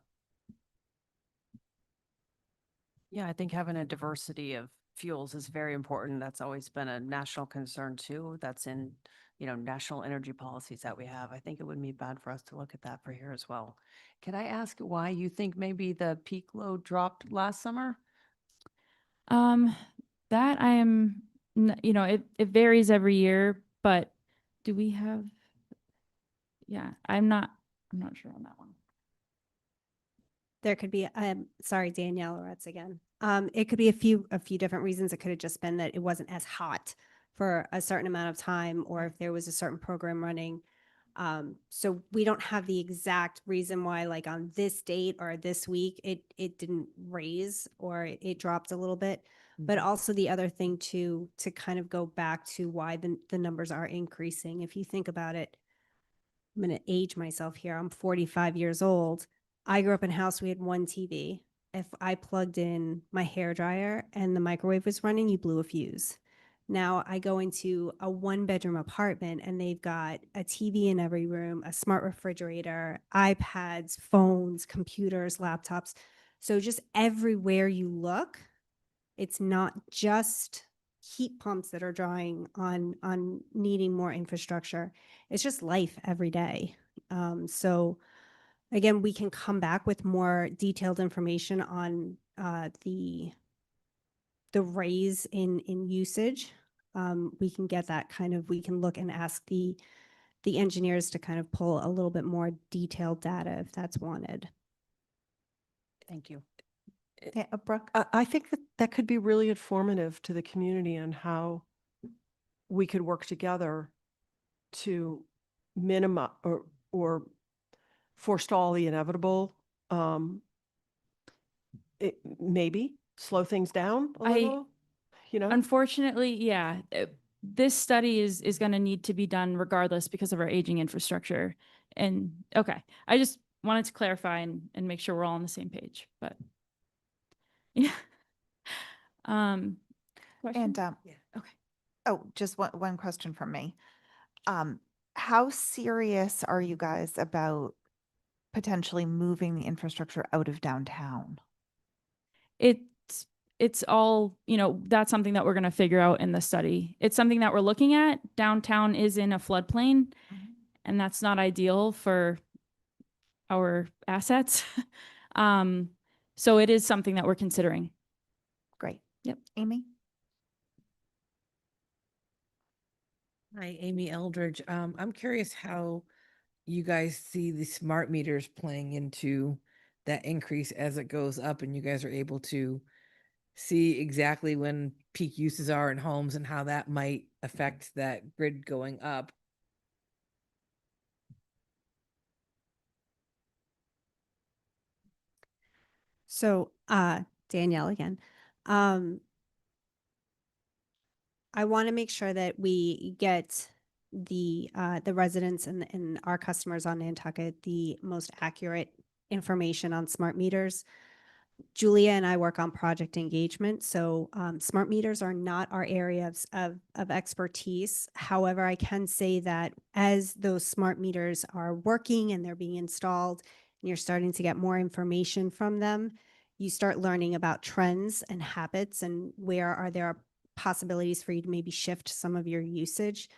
Yeah, I think having a diversity of fuels is very important. That's always been a national concern too. That's in, national energy policies that we have. I think it wouldn't be bad for us to look at that for here as well. Can I ask why you think maybe the peak load dropped last summer? That I am, it varies every year, but do we have, yeah, I'm not sure on that one. There could be, sorry, Danielle Loretz again. It could be a few different reasons. It could have just been that it wasn't as hot for a certain amount of time, or if there was a certain program running. So we don't have the exact reason why, like on this date or this week, it didn't raise or it dropped a little bit. But also the other thing too, to kind of go back to why the numbers are increasing. If you think about it, I'm going to age myself here. I'm 45 years old. I grew up in a house, we had one TV. If I plugged in my hair dryer and the microwave was running, you blew a fuse. Now I go into a 1-bedroom apartment and they've got a TV in every room, a smart refrigerator, iPads, phones, computers, laptops. So just everywhere you look, it's not just heat pumps that are drawing on needing more infrastructure. It's just life every day. So again, we can come back with more detailed information on the raise in usage. We can get that we can look and ask the engineers to kind of pull a little bit more detailed data if that's wanted. Thank you. Brooke, I think that could be really informative to the community on how we could work together to minimize or forestall the inevitable. It maybe slow things down a little, Unfortunately, yeah. This study is going to need to be done regardless because of our aging infrastructure. And okay, I just wanted to clarify and make sure we're all on the same page, but yeah. And Yeah. okay. Oh, just one question from me. How serious are you guys about potentially moving the infrastructure out of downtown? It's all, that's something that we're going to figure out in the study. It's something that we're looking at. Downtown is in a floodplain, and that's not ideal for our assets. So it is something that we're considering. Great. Yep. Amy? Hi, Amy Eldridge. I'm curious how you guys see the smart meters playing into that increase as it goes up, and you guys are able to see exactly when peak uses are in homes and how that might affect that grid going up. So, Danielle again. I want to make sure that we get the residents and our customers on Nantucket the most accurate information on smart meters. Julia and I work on project engagement, so smart meters are not our area of expertise. However, I can say that as those smart meters are working and they're being installed, and you're starting to get more information from them, you start learning about trends and habits and where are there possibilities for you to maybe shift some of your usage.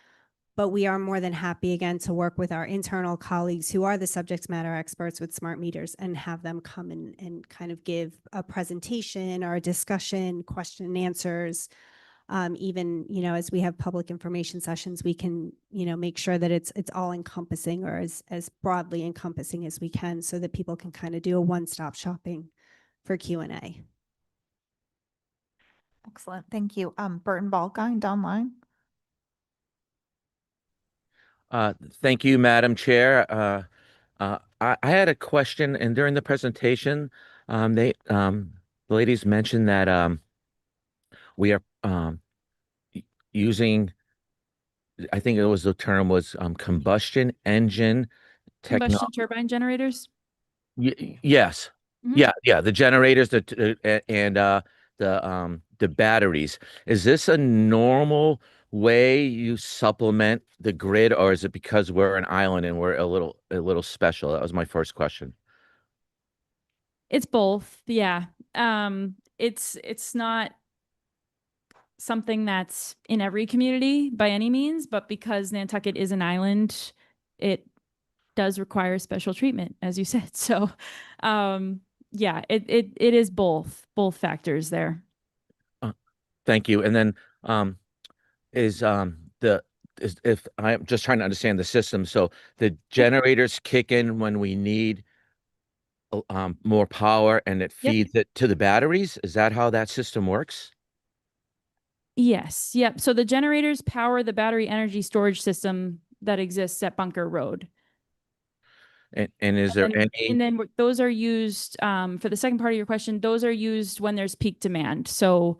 But we are more than happy again to work with our internal colleagues who are the subject matter experts with smart meters and have them come and kind of give a presentation or a discussion, question and answers. Even, you know, as we have public information sessions, we can, you know, make sure that it's all encompassing or as broadly encompassing as we can so that people can kind of do a one-stop shopping for Q&A. Excellent. Thank you. Burton Balkind online. Thank you, Madam Chair. I had a question, and during the presentation, the ladies mentioned that we are using, I think it was the term was combustion engine technology. Combustion turbine generators. Yes. Mhm. Yeah. The generators, and the batteries. Is this a normal way you supplement the grid, or is it because we're an island and we're a little special? That was my first question. It's both. Yeah. It's not something that's in every community by any means, but because Nantucket is an island, it does require special treatment, as you said. So, yeah, it is both factors there. Thank you. And then if I'm just trying to understand the system, so the generators kick in when we need more power, and it feeds it to the batteries. Is that how that system works? Yes. Yep. So the generators power the battery energy storage system that exists at Bunker Road. And is there any? And then those are used, for the second part of your question, those are used when there's peak demand. So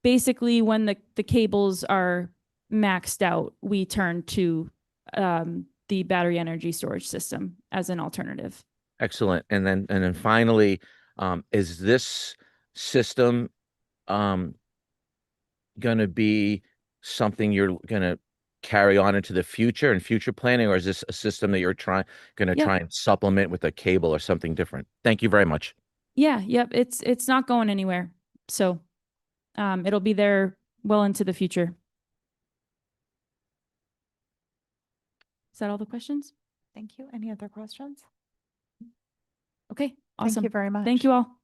basically when the cables are maxed out, we turn to the battery energy storage system as an alternative. Excellent. And then finally, is this system going to be something you're going to carry on into the future and future planning, or is this a system that you're going to try and supplement with a cable or something different? Thank you very much. Yeah. Yep. It's not going anywhere. So it'll be there well into the future. Is that all the questions? Thank you. Any other questions? Okay. Awesome. Thank you very much. Thank you all.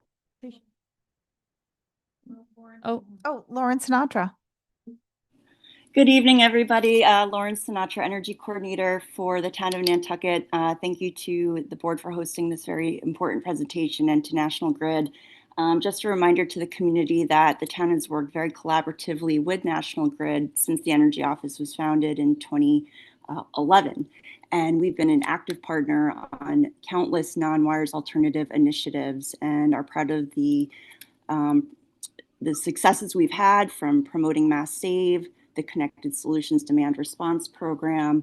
Oh, Lauren Sinatra. Good evening, everybody. Lauren Sinatra, Energy Coordinator for the town of Nantucket. Thank you to the board for hosting this very important presentation and to National Grid. Just a reminder to the community that the town has worked very collaboratively with National Grid since the Energy Office was founded in 2011. And we've been an active partner on countless non-wires alternative initiatives and are proud of the successes we've had, from promoting Mass Save, the Connected Solutions Demand Response Program,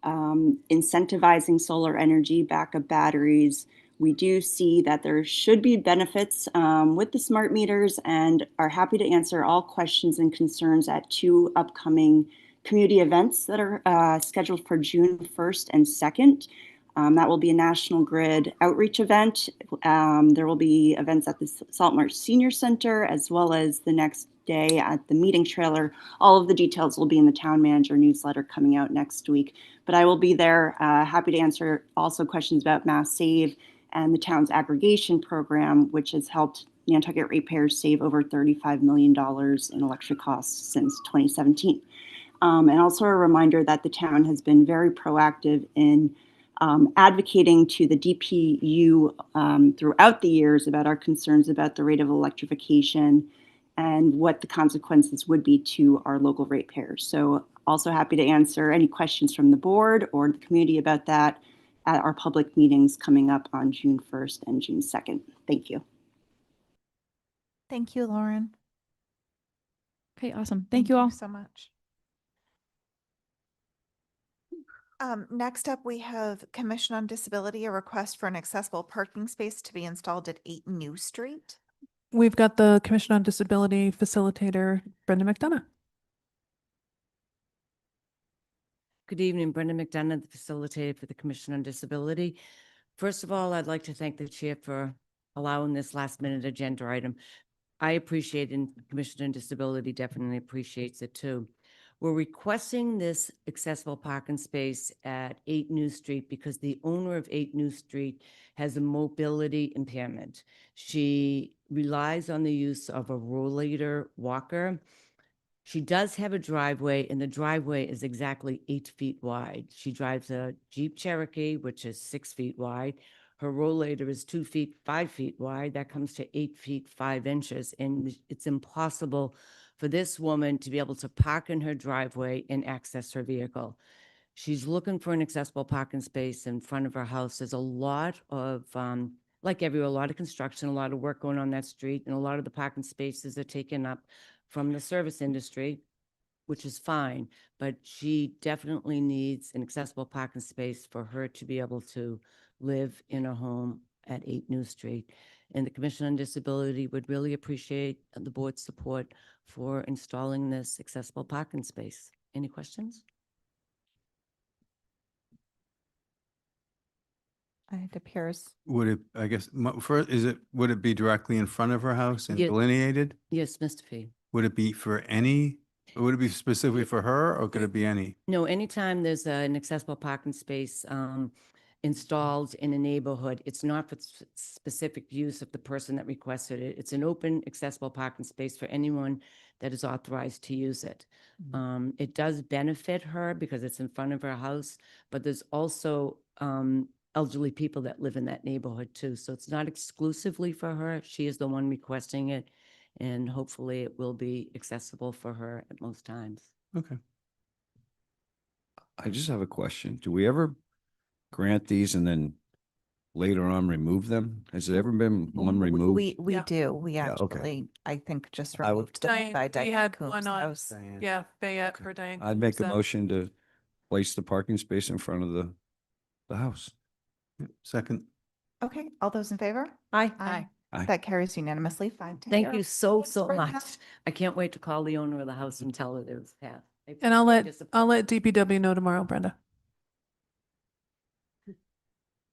incentivizing solar energy, backup batteries. We do see that there should be benefits with the smart meters, and are happy to answer all questions and concerns at 2 upcoming community events that are scheduled for June 1st and 2nd. That will be a National Grid outreach event. There will be events at the Saltmarsh Senior Center, as well as the next day at the meeting trailer. All of the details will be in the town manager newsletter coming out next week. But I will be there, happy to answer also questions about Mass Save and the town's aggregation program, which has helped Nantucket ratepayers save over $35 million in electric costs since 2017. And also a reminder that the town has been very proactive in advocating to the DPU throughout the years about our concerns about the rate of electrification and what the consequences would be to our local ratepayers. So also happy to answer any questions from the board or the community about that at our public meetings coming up on June 1st and June 2nd. Thank you. Thank you, Lauren. Okay, awesome. Thank you all. So much. Next up, we have Commission on Disability, a request for an accessible parking space to be installed at 8 New Street. We've got the Commission on Disability Facilitator, Brenda McDonough. Good evening, Brenda McDonough, the facilitator for the Commission on Disability. First of all, I'd like to thank the chair for allowing this last-minute agenda item. I appreciate it, and the Commission on Disability definitely appreciates it too. We're requesting this accessible parking space at 8 New Street because the owner of 8 New Street has a mobility impairment. She relies on the use of a rollator walker. She does have a driveway, and the driveway is exactly 8 feet wide. She drives a Jeep Cherokee, which is 6 feet wide. Her rollator is 2 feet, 5 feet wide. That comes to 8 feet, 5 inches. And it's impossible for this woman to be able to park in her driveway and access her vehicle. She's looking for an accessible parking space in front of her house. There's a lot of, like everywhere, a lot of construction, a lot of work going on that street, and a lot of the parking spaces are taken up from the service industry, which is fine, but she definitely needs an accessible parking space for her to be able to live in a home at 8 New Street. And the Commission on Disability would really appreciate the board's support for installing this accessible parking space. Any questions? It appears. Would it, I guess, first, would it be directly in front of her house and Yeah. delineated? Yes, Mr. Fee. Would it be for any, would it be specifically for her or could it be any? No, anytime there's an accessible parking space installed in a neighborhood, it's not for specific use of the person that requested it. It's an open, accessible parking space for anyone that is authorized to use it. It does benefit her because it's in front of her house, but there's also elderly people that live in that neighborhood too. So it's not exclusively for her. She is the one requesting it, and hopefully it will be accessible for her at most times. Okay. I just have a question. Do we ever grant these and then later on remove them? Has there ever been one removed? We Yeah. do. We Yeah, okay. actually, I think, just I would- removed the Diane, by we Diane had Coombs one on, house. Diane. yeah, Fayette for Diane. I'd make a Coombs, motion to place the parking space in front of the house. Second. Okay, all those in favor? Aye. Aye. Aye. That carries unanimously, 5-0. Thank you so, Thanks, so Brenda. much. I can't wait to call the owner of the house and tell her it was passed. And I'll let DPW know tomorrow, Brenda.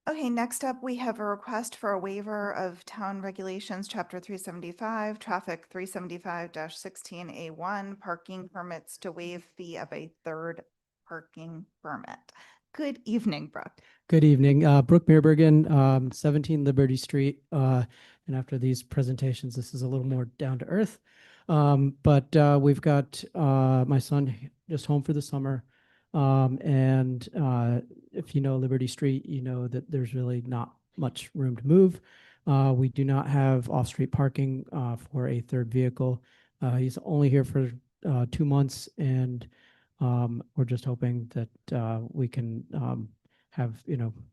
Okay, next up, we have a request for a waiver of town regulations, chapter 375, traffic 375-16A1, parking permits to waive fee of a third parking permit. Good evening, Brooke. Good evening, Brooke Meerbergen, 17 Liberty Street. And after these presentations, this is a little more down to earth. But we've got my son just home for the summer. And if you know Liberty Street, you know that there's really not much room to move. We do not have off-street parking for a third vehicle. He's only here for 2 months, and we're just hoping that we can have,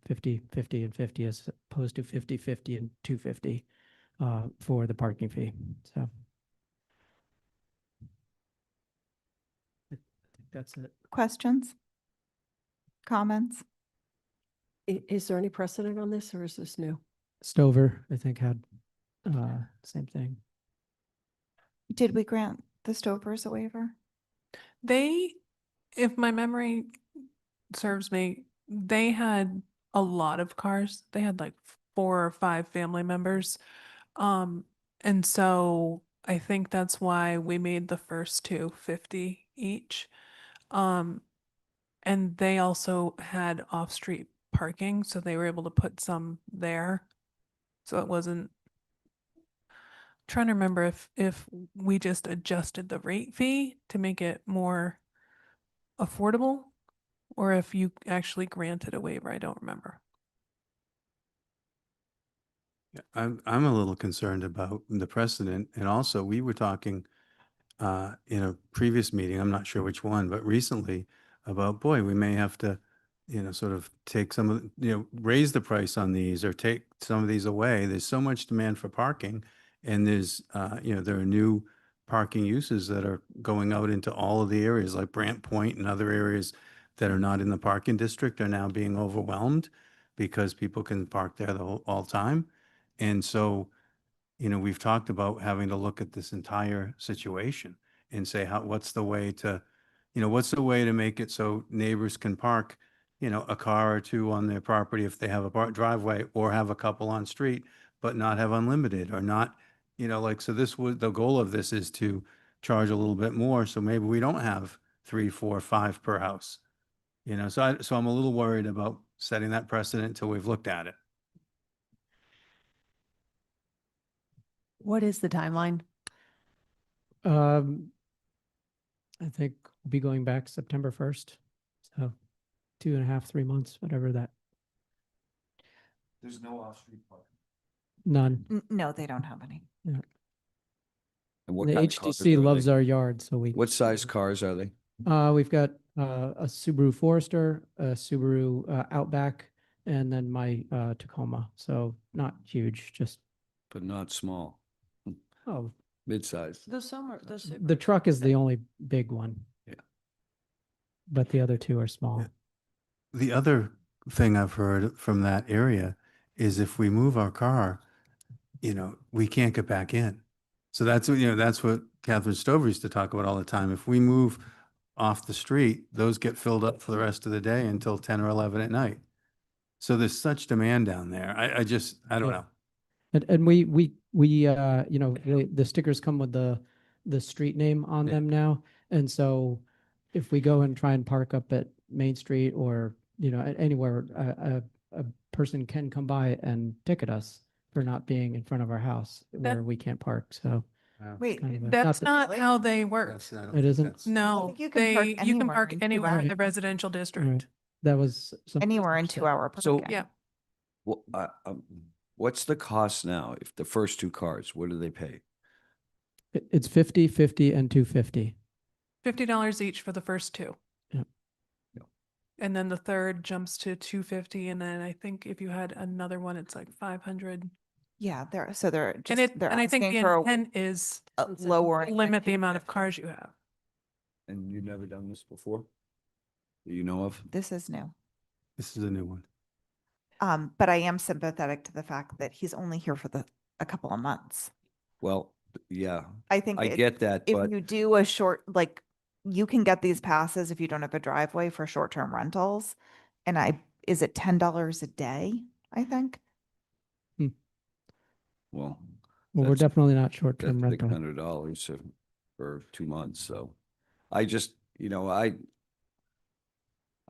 50, 50 and 50 as opposed to 50, 50 and 250 for the parking fee. So I think that's it. Questions? Comments? Is there any precedent on this, or is this new? Stover, I think, had same thing. Did we grant the Stovers a waiver? They, if my memory serves me, they had a lot of cars. They had like 4 or 5 family members. And so I think that's why we made the first 2 50 each. And they also had off-street parking, so they were able to put some there. So it wasn't, trying to remember if we just adjusted the rate fee to make it more affordable, or if you actually granted a waiver. I don't remember. I'm a little concerned about the precedent. And also, we were talking in a previous meeting, I'm not sure which one, but recently about, boy, we may have to, sort of take some of, raise the price on these or take some of these away. There's so much demand for parking, and there's, there are new parking uses that are going out into all of the areas like Brant Point and other areas that are not in the parking district are now being overwhelmed because people can park there all time. And so, we've talked about having to look at this entire situation and say, what's the way to, what's the way to make it so neighbors can park, a car or two on their property if they have a driveway, or have a couple on street, but not have unlimited, or not, so the goal of this is to charge a little bit more. So maybe we don't have 3, 4, 5 per house, so I'm a little worried about setting that precedent until we've looked at it. What is the timeline? Um, I think we'll be going back September 1st. So 2.5, 3 months, whatever that, There's no off-street parking. none. No, they don't have any. Yeah. And what The kind of cars HTC are loves they? our yard, so What size cars are they? we've got a Subaru Forester, a Subaru Outback, and then my Tacoma. So not huge, just But not small, oh, mid-size. the truck is the only big one. Yeah. But the other two are small. The other thing I've heard from that area is if we move our car, we can't get back in. So that's what Catherine Stover used to talk about all the time. If we move off the street, those get filled up for the rest of the day until 10 or 11 at night. So there's such demand down there. I don't Yeah. know. And the stickers come with the street name on Yeah. them now. And so if we go and try and park up at Main Street or, anywhere, a person can come by and ticket us for not being in front of our house where we can't park. So. Wait, kind of a- That's the- not how they work. It isn't? No, think you can park you can anywhere park in anywhere in 2 the residential Right. district. That was. Anywhere in 2 hour. So- parking. Yeah. Well, what's the cost now? If the first 2 cars, what do they pay? It's 50, 50, and 250. $50 each for the first 2. Yeah. And then the third jumps to 250. And then I think if you had another one, it's like 500. Yeah, they're And just, they're and I think asking the for intent is a lower. limit the amount of cars you have. And you've never done this before? That you know of? This is new. This is a new one. But I am sympathetic to the fact that he's only here for a couple of months. Well, yeah, I think I get that, if but you do a short, like, you can get these passes if you don't have a driveway for short-term rentals. And is it $10 a day, I think? well. Well, we're that's- definitely not short-term That's rental. $600 for 2 months, so I just, I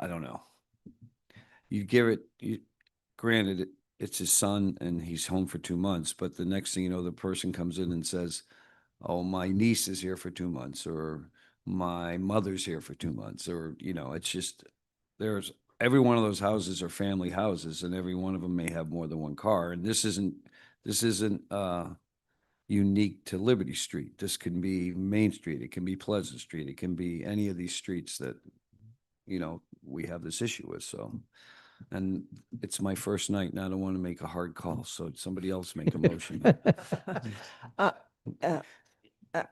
don't know. You give it, granted, it's his son and he's home for 2 months, but the next thing you know, the person comes in and says, oh, my niece is here for 2 months, or my mother's here for 2 months, or, it's just, every one of those houses are family houses, and every one of them may have more than one car, and this isn't unique to Liberty Street. This can be Main Street, it can be Pleasant Street, it can be any of these streets that, we have this issue with, so. And it's my first night, and I don't want to make a hard call, so somebody else make a motion.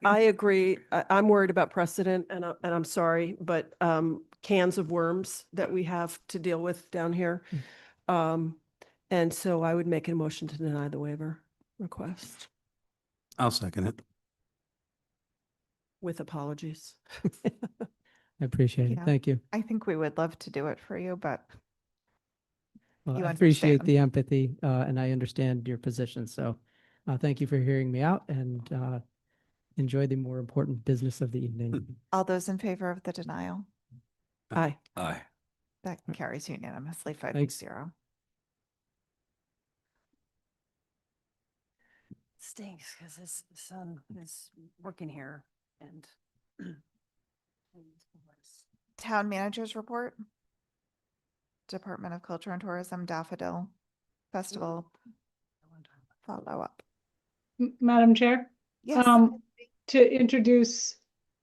I agree. I'm worried about precedent, and I'm sorry, but cans of worms that we have to deal with down here. And so I would make a motion to deny the waiver request I'll second it. with apologies. I appreciate it. Yeah. Thank you. I think we would love to do it for you, but Well, You I appreciate understand. the empathy, and I understand your position. So thank you for hearing me out, and enjoy the more important business of the evening. all those in favor of the denial? Aye. Aye. That carries unanimously, 5-0. Thanks. Stinks because his son is working here and. Town managers report? Department of Culture and Tourism Daffodil Festival follow-up. Madam Chair? Yes. To introduce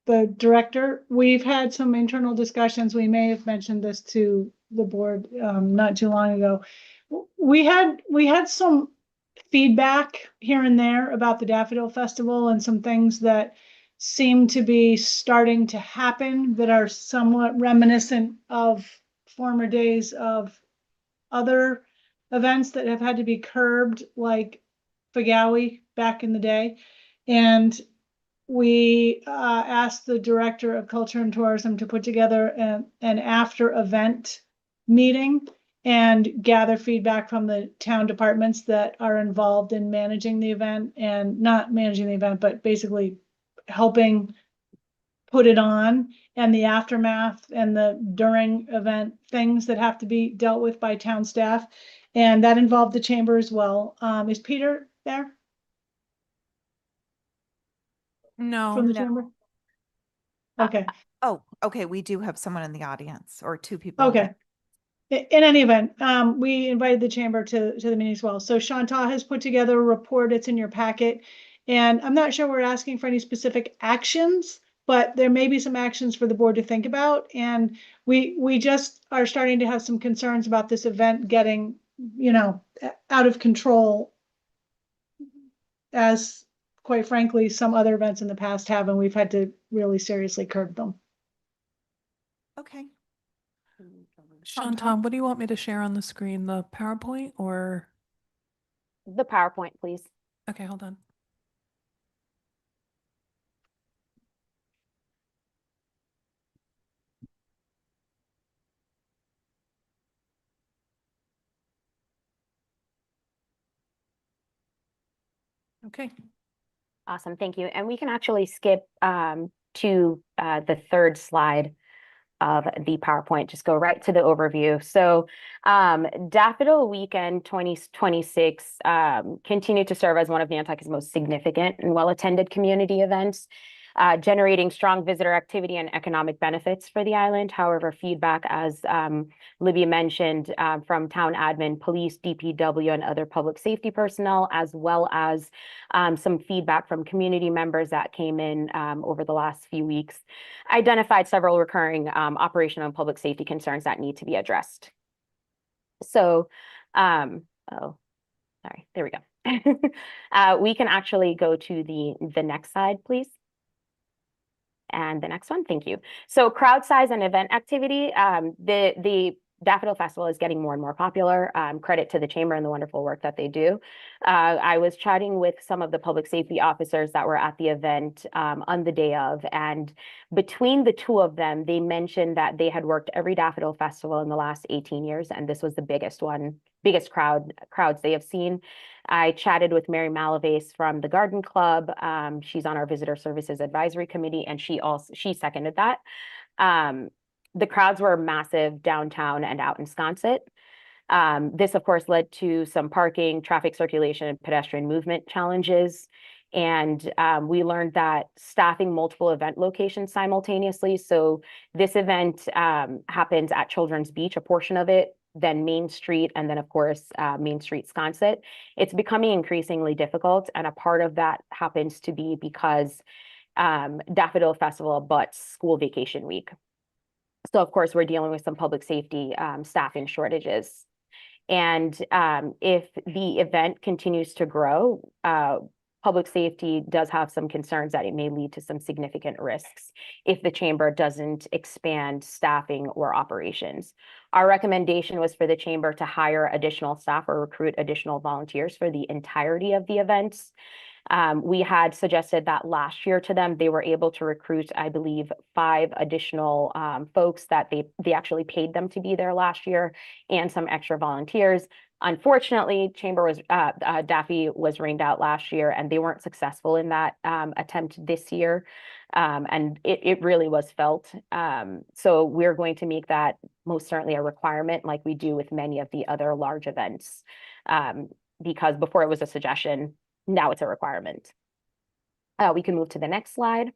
the director, we've had some internal discussions. We may have mentioned this to the board not too long ago. We had some feedback here and there about the Daffodil Festival and some things that seem to be starting to happen that are somewhat reminiscent of former days of other events that have had to be curbed, like Fagawi back in the day. And we asked the Director of Culture and Tourism to put together an after event meeting and gather feedback from the town departments that are involved in managing the event, and not managing the event, but basically helping put it on, and the aftermath and the during event things that have to be dealt with by town staff. And that involved the chamber as well. Is Peter there No. from the chamber? Okay. Oh, okay. We do have someone in the audience, or two people. Okay. In any event, we invited the chamber to the meeting as well. So Chantal has put together a report. It's in your packet. And I'm not sure we're asking for any specific actions, but there may be some actions for the board to think about. And we just are starting to have some concerns about this event getting, out of control, as quite frankly, some other events in the past have, and we've had to really seriously curb them. Okay. Tom, what do you want me to share on the screen? The PowerPoint or? The PowerPoint, please. Okay, hold on. Okay. Awesome, thank you. And we can actually skip to the third slide of the PowerPoint, just go right to the overview. So Daffodil Weekend 2026 continued to serve as one of Nantucket's most significant and well-attended community events, generating strong visitor activity and economic benefits for the island. However, feedback, as Libby mentioned, from town admin, police, DPW, and other public safety personnel, as well as some feedback from community members that came in over the last few weeks, identified several recurring operational and public safety concerns that need to be addressed. So, oh, sorry, there we go. We can actually go to the next slide, please. And the next one, thank you. So crowd size and event activity, the Daffodil Festival is getting more and more popular. Credit to the chamber and the wonderful work that they do. I was chatting with some of the public safety officers that were at the event on the day of, and between the two of them, they mentioned that they had worked every Daffodil Festival in the last 18 years, and this was the biggest crowds they have seen. I chatted with Mary Malaves from the Garden Club. She's on our Visitor Services Advisory Committee, and she seconded that. The crowds were massive downtown and out in Sconset. This, of course, led to some parking, traffic circulation, and pedestrian movement challenges. And we learned that staffing multiple event locations simultaneously. So this event happens at Children's Beach, a portion of it, then Main Street, and then, of course, Main Street Sconset. It's becoming increasingly difficult, and a part of that happens to be because Daffodil Festival abuts school vacation week. So, of course, we're dealing with some public safety staffing shortages. And if the event continues to grow, public safety does have some concerns that it may lead to some significant risks if the chamber doesn't expand staffing or operations. Our recommendation was for the chamber to hire additional staff or recruit additional volunteers for the entirety of the events. We had suggested that last year to them. They were able to recruit, I believe, 5 additional folks that they actually paid them to be there last year, and some extra volunteers. Unfortunately, Daffy was rained out last year, and they weren't successful in that attempt this year. And it really was felt. So we're going to make that most certainly a requirement, like we do with many of the other large events, because before it was a suggestion, now it's a requirement. We can move to the next slide.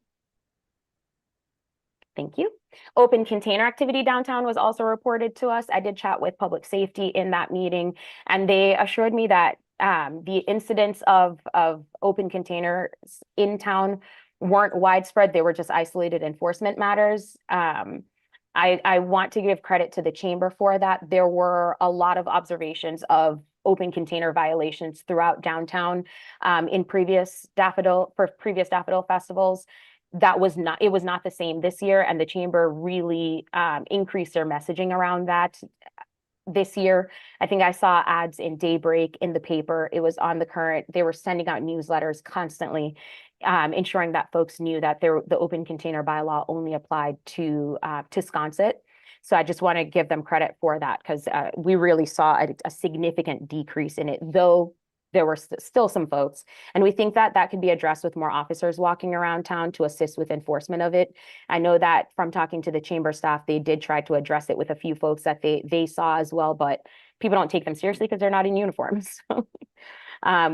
Thank you. Open container activity downtown was also reported to us. I did chat with public safety in that meeting, and they assured me that the incidents of open containers in town weren't widespread. They were just isolated enforcement matters. I want to give credit to the chamber for that. There were a lot of observations of open container violations throughout downtown in previous Daffodil festivals. It was not the same this year, and the chamber really increased their messaging around that this year. I think I saw ads in Daybreak, in the paper. It was on the Current. They were sending out newsletters constantly, ensuring that folks knew that the open container bylaw only applied to Sconset. So I just want to give them credit for that, because we really saw a significant decrease in it, though there were still some folks. And we think that that could be addressed with more officers walking around town to assist with enforcement of it. I know that from talking to the chamber staff, they did try to address it with a few folks that they saw as well, but people don't take them seriously because they're not in uniform. So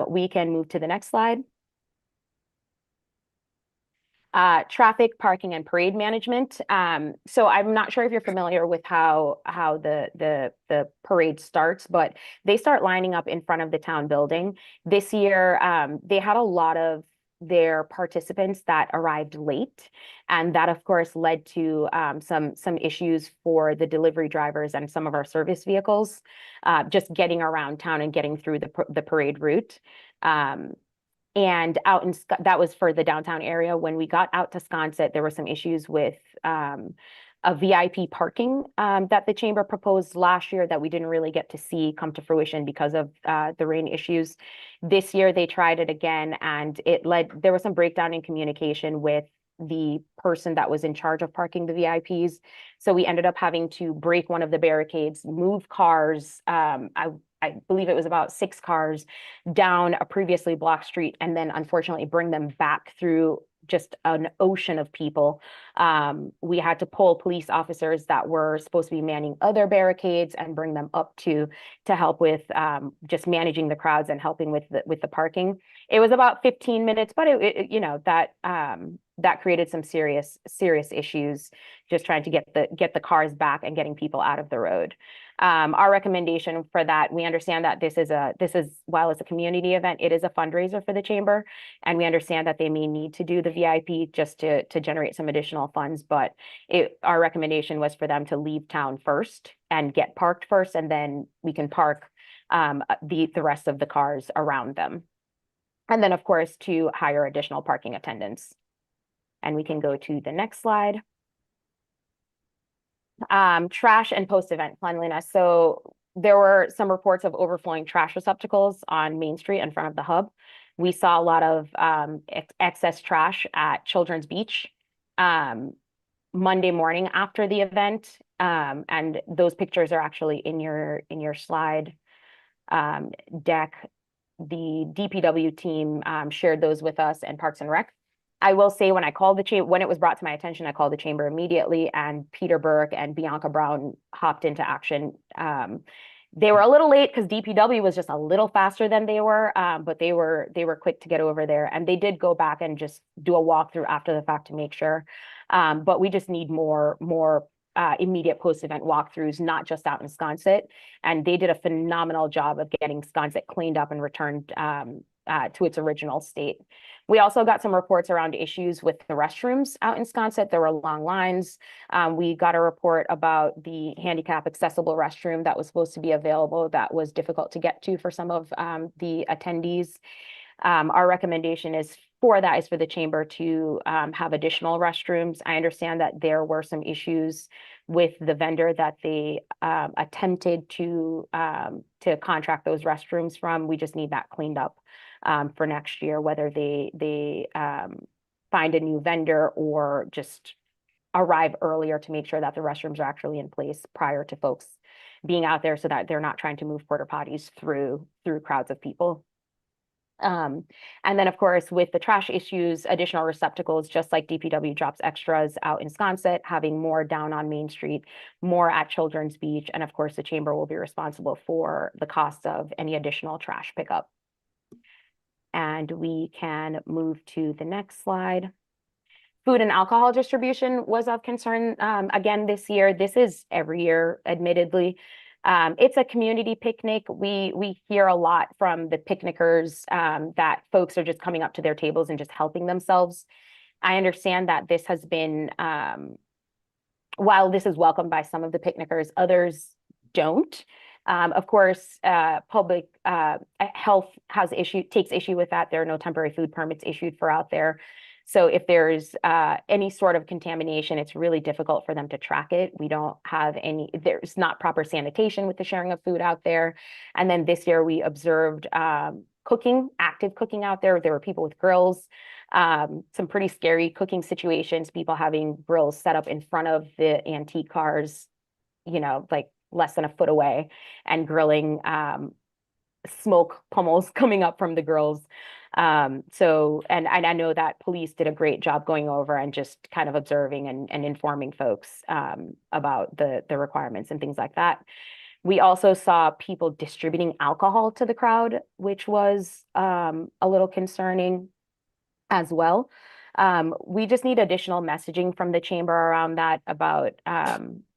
we can move to the next slide. Traffic, parking, and parade management. So I'm not sure if you're familiar with how the parade starts, but they start lining up in front of the town building. This year, they had a lot of their participants that arrived late, and that of course led to some issues for the delivery drivers and some of our service vehicles, just getting around town and getting through the parade route. And that was for the downtown area. When we got out to Sconset, there were some issues with a VIP parking that the chamber proposed last year that we didn't really get to see come to fruition because of the rain issues. This year they tried it again, and there was some breakdown in communication with the person that was in charge of parking the VIPs. So we ended up having to break one of the barricades, move cars. I believe it was about 6 cars down a previously blocked street, and then unfortunately bring them back through just an ocean of people. We had to pull police officers that were supposed to be manning other barricades and bring them up to help with just managing the crowds and helping with the parking. It was about 15 minutes, but that created some serious issues, just trying to get the cars back and getting people out of the road. Our recommendation for that, we understand that this is while it's a community event, it is a fundraiser for the chamber, and we understand that they may need to do the VIP just to generate some additional funds, but our recommendation was for them to leave town first and get parked first, and then we can park the rest of the cars around them. And then of course to hire additional parking attendants. And we can go to the next slide. Trash and post-event cleanliness. So there were some reports of overflowing trash receptacles on Main Street in front of the hub. We saw a lot of excess trash at Children's Beach Monday morning after the event. And those pictures are actually in your slide deck. The DPW team shared those with us and Parks and Rec. I will say when it was brought to my attention, I called the chamber immediately, and Peter Burke and Bianca Brown hopped into action. They were a little late because DPW was just a little faster than they were, but they were quick to get over there, and they did go back and just do a walkthrough after the fact to make sure. But we just need more immediate post-event walkthroughs, not just out in Sconset. And they did a phenomenal job of getting Sconset cleaned up and returned to its original state. We also got some reports around issues with the restrooms out in Sconset. There were long lines. We got a report about the handicap accessible restroom that was supposed to be available that was difficult to get to for some of the attendees. Our recommendation is for the chamber to have additional restrooms. I understand that there were some issues with the vendor that they attempted to contract those restrooms from. We just need that cleaned up for next year, whether they find a new vendor or just arrive earlier to make sure that the restrooms are actually in place prior to folks being out there, so that they're not trying to move porta potties through crowds of people. And then of course, with the trash issues, additional receptacles, just like DPW drops extras out in Sconset, having more down on Main Street, more at Children's Beach. And of course, the chamber will be responsible for the cost of any additional trash pickup. And we can move to the next slide. Food and alcohol distribution was of concern again this year. This is every year, admittedly. It's a community picnic. We hear a lot from the picnickers that folks are just coming up to their tables and just helping themselves. I understand that this has been, while this is welcomed by some of the picnickers, others don't. Of course, public health takes issue with that. There are no temporary food permits issued for out there. So if there's any sort of contamination, it's really difficult for them to track it. We don't have there's not proper sanitation with the sharing of food out there. And then this year we observed active cooking out there. There were people with grills, some pretty scary cooking situations, people having grills set up in front of the antique cars, like less than a foot away, and grilling smoke pummels coming up from the grills. And I know that police did a great job going over and just kind of observing and informing folks about the requirements and things like that. We also saw people distributing alcohol to the crowd, which was a little concerning as well. We just need additional messaging from the chamber around that about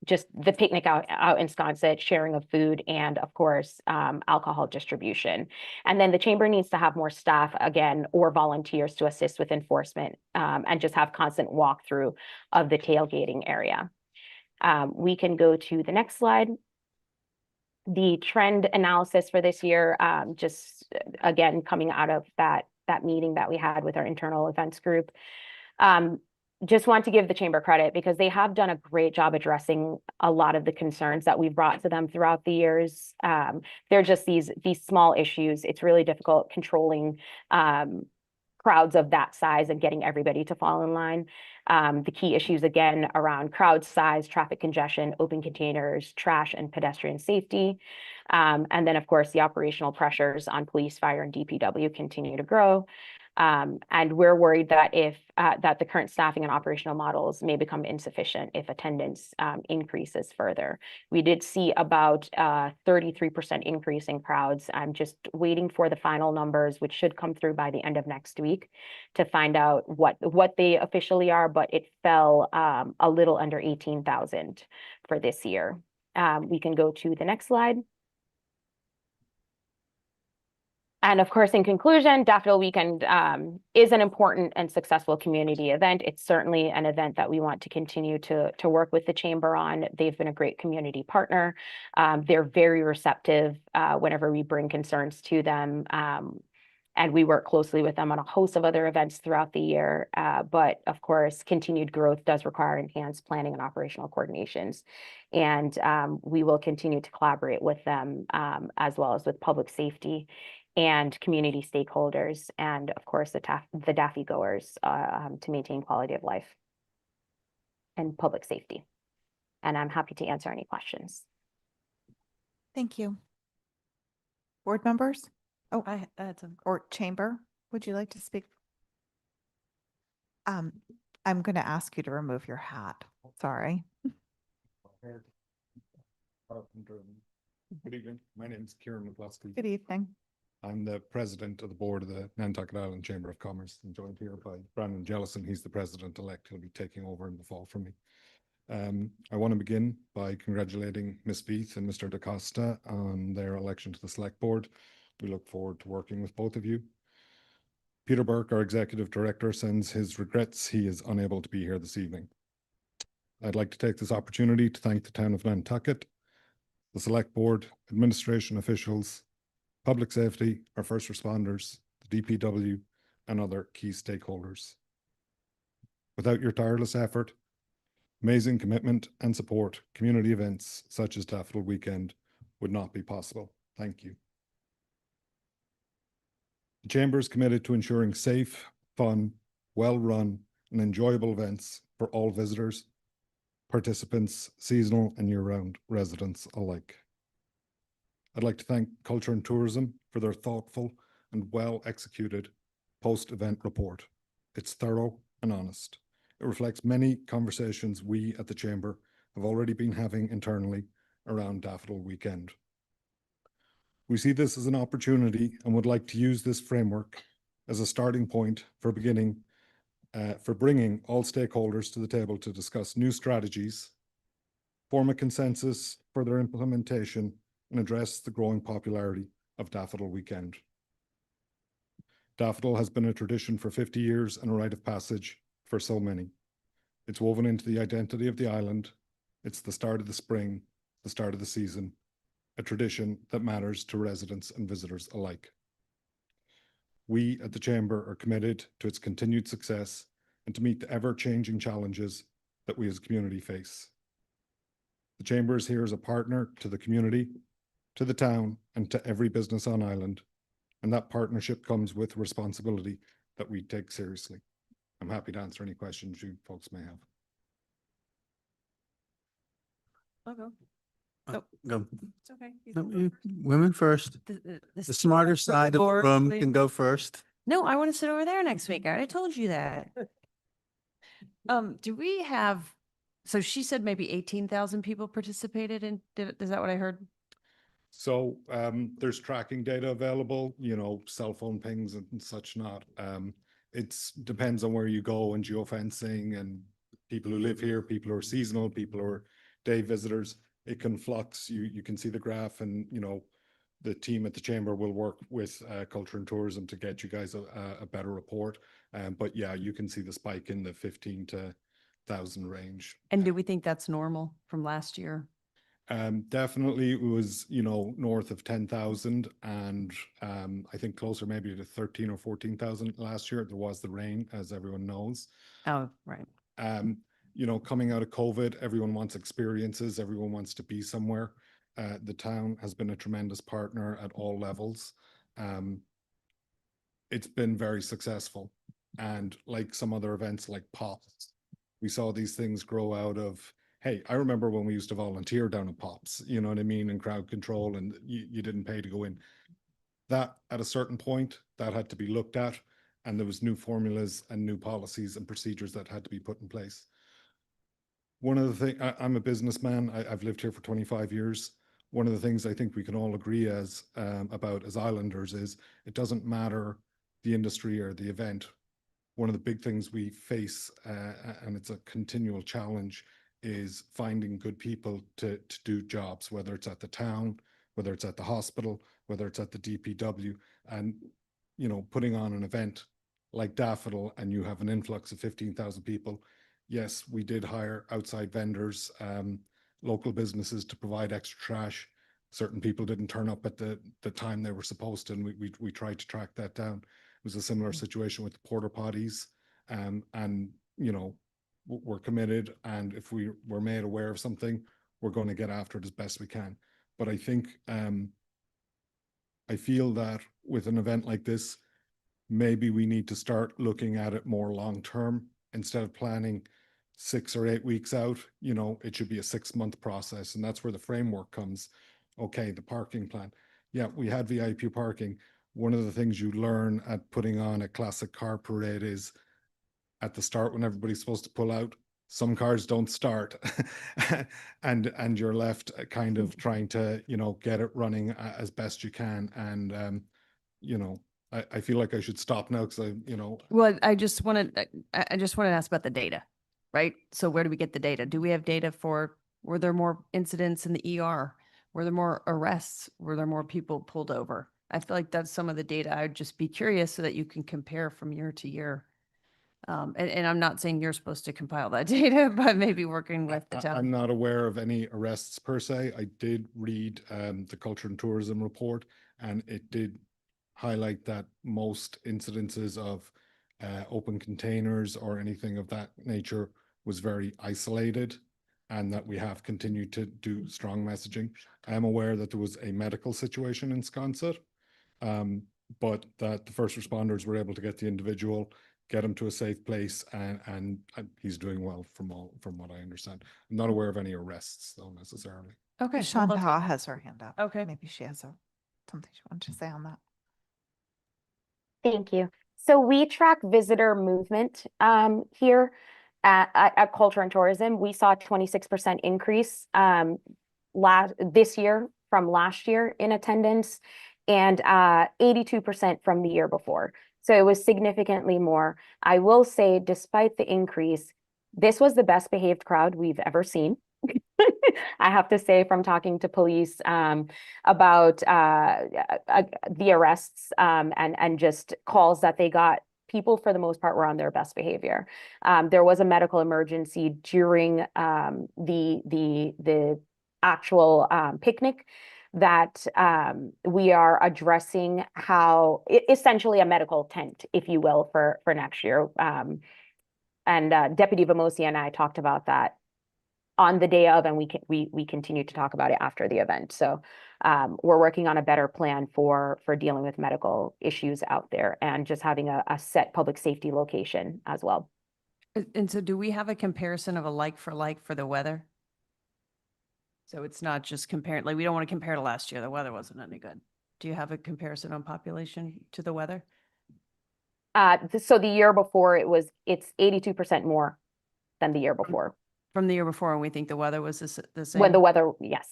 just the picnic out in Sconset, sharing of food, and of course, alcohol distribution. And then the chamber needs to have more staff again, or volunteers to assist with enforcement and just have constant walkthrough of the tailgating area. We can go to the next slide. The trend analysis for this year, just again, coming out of that meeting that we had with our internal events group. Just want to give the chamber credit because they have done a great job addressing a lot of the concerns that we've brought to them throughout the years. They're just these small issues. It's really difficult controlling crowds of that size and getting everybody to fall in line. The key issues, again, around crowd size, traffic congestion, open containers, trash, and pedestrian safety. And then, of course, the operational pressures on police, fire, and DPW continue to grow. And we're worried that that the current staffing and operational models may become insufficient if attendance increases further. We did see about 33% increase in crowds. I'm just waiting for the final numbers, which should come through by the end of next week, to find out what they officially are, but it fell a little under 18,000 for this year. We can go to the next slide. And of course, in conclusion, Daffodil Weekend is an important and successful community event. It's certainly an event that we want to continue to work with the chamber on. They've been a great community partner. They're very receptive whenever we bring concerns to them. And we work closely with them on a host of other events throughout the year. But of course, continued growth does require enhanced planning and operational coordinations. And we will continue to collaborate with them as well as with public safety and community stakeholders, and of course, the Daffy goers to maintain quality of life and public safety. And I'm happy to answer any questions. Thank you. Board members? Oh, or chamber, would you like to speak? I'm going to ask you to remove your hat. Sorry. Good evening. My name is Kieran McCluskey. Good evening. I'm the president of the board of the Nantucket Island Chamber of Commerce, and joined here by Brandon Jellison. He's the president-elect. He'll be taking over in the fall from me. I want to begin by congratulating Ms. Beath and Mr. DaCosta on their election to the select board. We look forward to working with both of you. Peter Burke, our executive director, sends his regrets he is unable to be here this evening. I'd like to take this opportunity to thank the town of Nantucket, the select board, administration officials, public safety, our first responders, the DPW, and other key stakeholders. Without your tireless effort, amazing commitment, and support, community events such as Daffodil Weekend would not be possible. Thank you. The Chamber is committed to ensuring safe, fun, well-run, and enjoyable events for all visitors, participants, seasonal and year-round residents alike. I'd like to thank Culture and Tourism for their thoughtful and well-executed post-event report. It's thorough and honest. It reflects many conversations we at the Chamber have already been having internally around Daffodil Weekend. We see this as an opportunity and would like to use this framework as a starting point for beginning for bringing all stakeholders to the table to discuss new strategies, form a consensus for their implementation, and address the growing popularity of Daffodil Weekend. Daffodil has been a tradition for 50 years and a rite of passage for so many. It's woven into the identity of the island. It's the start of the spring, the start of the season, a tradition that matters to residents and visitors alike. We at the Chamber are committed to its continued success and to meet the ever-changing challenges that we as a community face. The Chamber is here as a partner to the community, to the town, and to every business on island, and that partnership comes with responsibility that we take seriously. I'm happy to answer any questions you folks may have. I'll go. Go. It's okay. No, women first. The smarter side of the board, room please. can go first. No, I want to sit over there next week. I already told you that. Do we have, so she said maybe 18,000 people participated in, is that what I heard? So there's tracking data available, you know, cell phone pings and such not. It's depends on where you go and geofencing and people who live here, people who are seasonal, people who are day visitors. It can flux. You can see the graph, and you know the team at the Chamber will work with Culture and Tourism to get you guys a better report. But yeah, you can see the spike in the 15 to 1,000 range. And do we think that's normal from last year? Definitely it was, you know, north of 10,000 and I think closer maybe to 13 or 14,000 last year. There was the rain, as everyone knows. Oh, right. You know, coming out of COVID, everyone wants experiences, everyone wants to be somewhere. The town has been a tremendous partner at all levels. It's been very successful. And like some other events like POPs, we saw these things grow out of, hey, I remember when we used to volunteer down at POPs, you know what I mean, and crowd control, and you didn't pay to go in. That at a certain point, that had to be looked at, and there was new formulas and new policies and procedures that had to be put in place. One of the things, I'm a businessman, I've lived here for 25 years. One of the things I think we can all agree as about as islanders is it doesn't matter the industry or the event. One of the big things we face, and it's a continual challenge, is finding good people to do jobs, whether it's at the town, whether it's at the hospital, whether it's at the DPW, and, you know, putting on an event like Daffodil and you have an influx of 15,000 people. Yes, we did hire outside vendors, local businesses to provide extra trash. Certain people didn't turn up at the time they were supposed to, and we tried to track that down. It was a similar situation with the porta potties, and, you know, we're committed, and if we were made aware of something, we're going to get after it as best we can. But I think I feel that with an event like this, maybe we need to start looking at it more long term. Instead of planning 6 or 8 weeks out, you know, it should be a 6-month process, and that's where the framework comes. Okay, the parking plan. Yeah, we had VIP parking. One of the things you learn at putting on a classic car parade is at the start, when everybody's supposed to pull out, some cars don't start and you're left kind of trying to, you know, get it running as best you can. And, you know, I feel like I should stop now because you know. Well, I just wanted to ask about the data, right? So where do we get the data? Do we have data for, were there more incidents in the ER? Were there more arrests? Were there more people pulled over? I feel like that's some of the data. I'd just be curious so that you can compare from year to year. And I'm not saying you're supposed to compile that data, but maybe working with the town. I'm not aware of any arrests per se. I did read the Culture and Tourism report, and it did highlight that most incidences of open containers or anything of that nature was very isolated, and that we have continued to do strong messaging. I am aware that there was a medical situation in Sconset, but that the first responders were able to get the individual, get him to a safe place, and he's doing well from what I understand. I'm not aware of any arrests though necessarily. Okay. Chantal has her hand up. Okay. Maybe she has something she wanted to say on that. Thank you. So we track visitor movement here at Culture and Tourism. We saw a 26% increase this year from last year in attendance. and 82% from the year before. So it was significantly more. I will say, despite the increase, this was the best behaved crowd we've ever seen. I have to say, from talking to police about the arrests and just calls that they got, people for the most part were on their best behavior. There was a medical emergency during the actual picnic that we are addressing, how essentially a medical tent, if you will, for next year. And Deputy Vamosi and I talked about that on the day of, and we continue to talk about it after the event. So we're working on a better plan for dealing with medical issues out there, and just having a set public safety location as well. And so do we have a comparison of a like for the weather? So it's not just comparing, like, we don't want to compare to last year. The weather wasn't any good. Do you have a comparison on population to the weather? So the year before it's 82% more than the year before. From the year before, and we think the weather was the same? When the weather, yes.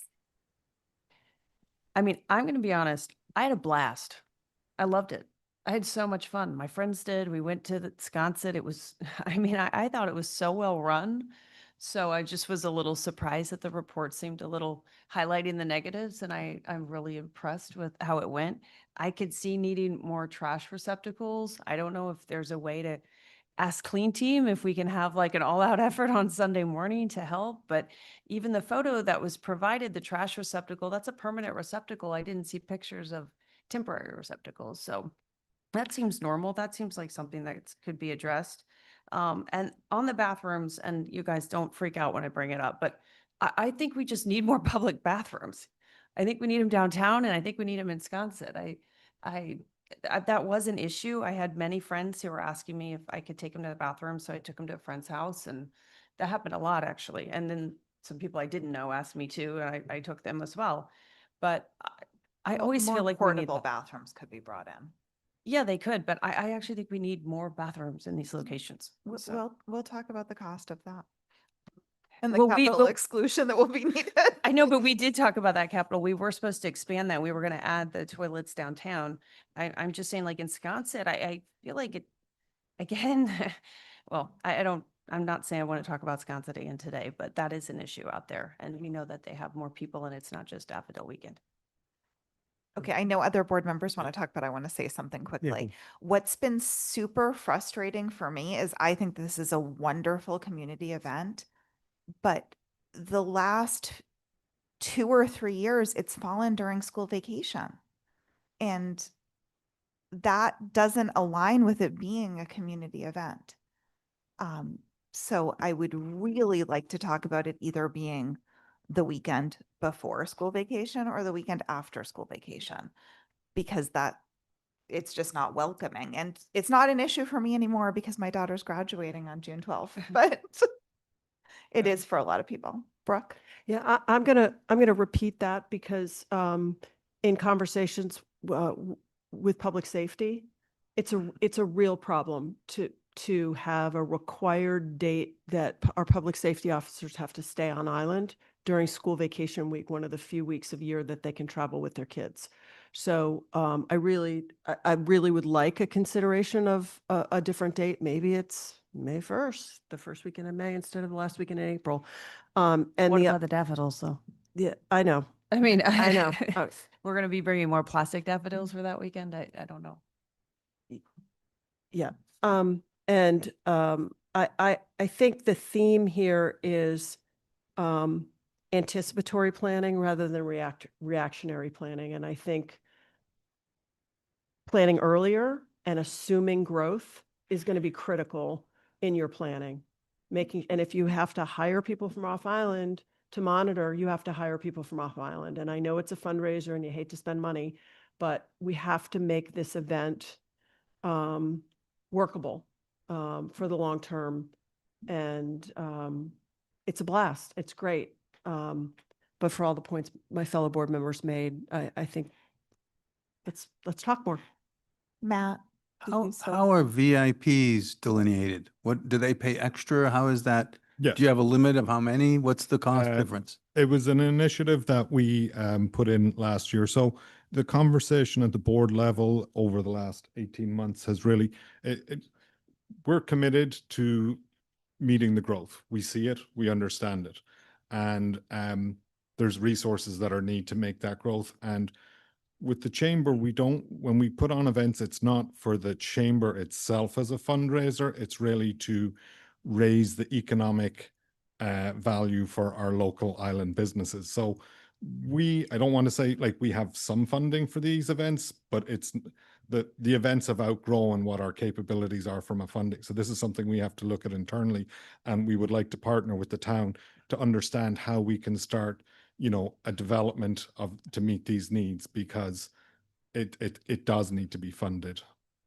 I mean, I'm going to be honest. I had a blast. I loved it. I had so much fun. My friends did. We went to the Wisconsin. It was, I mean, I thought it was so well run. So I just was a little surprised that the report seemed a little highlighting the negatives, and I'm really impressed with how it went. I could see needing more trash receptacles. I don't know if there's a way to ask Clean Team if we can have like an all-out effort on Sunday morning to help. But even the photo that was provided, the trash receptacle, that's a permanent receptacle. I didn't see pictures of temporary receptacles. So that seems normal. That seems like something that could be addressed. And on the bathrooms, and you guys don't freak out when I bring it up, but I think we just need more public bathrooms. I think we need them downtown, and I think we need them in Wisconsin. That was an issue. I had many friends who were asking me if I could take them to the bathroom, so I took them to a friend's house, and that happened a lot, actually. And then some people I didn't know asked me to, and I took them as well. But I always More feel like we need portable bathrooms could be brought in. Yeah, they could, but I actually think we need more bathrooms in these locations. So- We'll talk about the cost of that. And the Well, capital exclusion that will be needed. I know, but we did talk about that capital. We were supposed to expand that. We were going to add the toilets downtown. I'm just saying, like in Wisconsin, I feel like it, again, well, I'm not saying I want to talk about Wisconsin again today, but that is an issue out there. And we know that they have more people, and it's not just Daffodil weekend. Okay, I know other board members want to talk, but I want to say something quickly. What's been super frustrating for me is I think this is a wonderful community event, but the last 2 or 3 years, it's fallen during school vacation. And that doesn't align with it being a community event. So I would really like to talk about it either being the weekend before school vacation or the weekend after school vacation, because it's just not welcoming. And it's not an issue for me anymore because my daughter's graduating on June 12th, but it is for a lot of people. Brooke? Yeah, I'm gonna repeat that because in conversations with public safety, it's a real problem to have a required date that our public safety officers have to stay on island during school vacation week, one of the few weeks of year that they can travel with their kids. So I really would like a consideration of a different date. Maybe it's May 1st, the first weekend of May instead of the last weekend in April. And What about the daffodils, though? Yeah, I know. I mean, I know. We're going to be bringing more plastic daffodils for that weekend. I don't know. Yeah. And I think the theme here is anticipatory planning rather than reactionary planning. And I think planning earlier and assuming growth is going to be critical in your planning. And if you have to hire people from off island to monitor, you have to hire people from off island. And I know it's a fundraiser and you hate to spend money, but we have to make this event workable for the long term. And it's a blast. It's great. But for all the points my fellow board members made, I think let's talk more. Matt? How are VIPs delineated? What do they pay extra? How is that? Yes. Do you have a limit of how many? What's the cost difference? It was an initiative that we put in last year. So the conversation at the board level over the last 18 months has really, we're committed to meeting the growth. We see it, we understand it. And there's resources that are need to make that growth. And with the chamber, when we put on events, it's not for the chamber itself as a fundraiser, it's really to raise the economic value for our local island businesses. So I don't want to say like we have some funding for these events, but it's the events have outgrown what our capabilities are from a funding. So this is something we have to look at internally, and we would like to partner with the town to understand how we can start, a development to meet these needs, because it does need to be funded.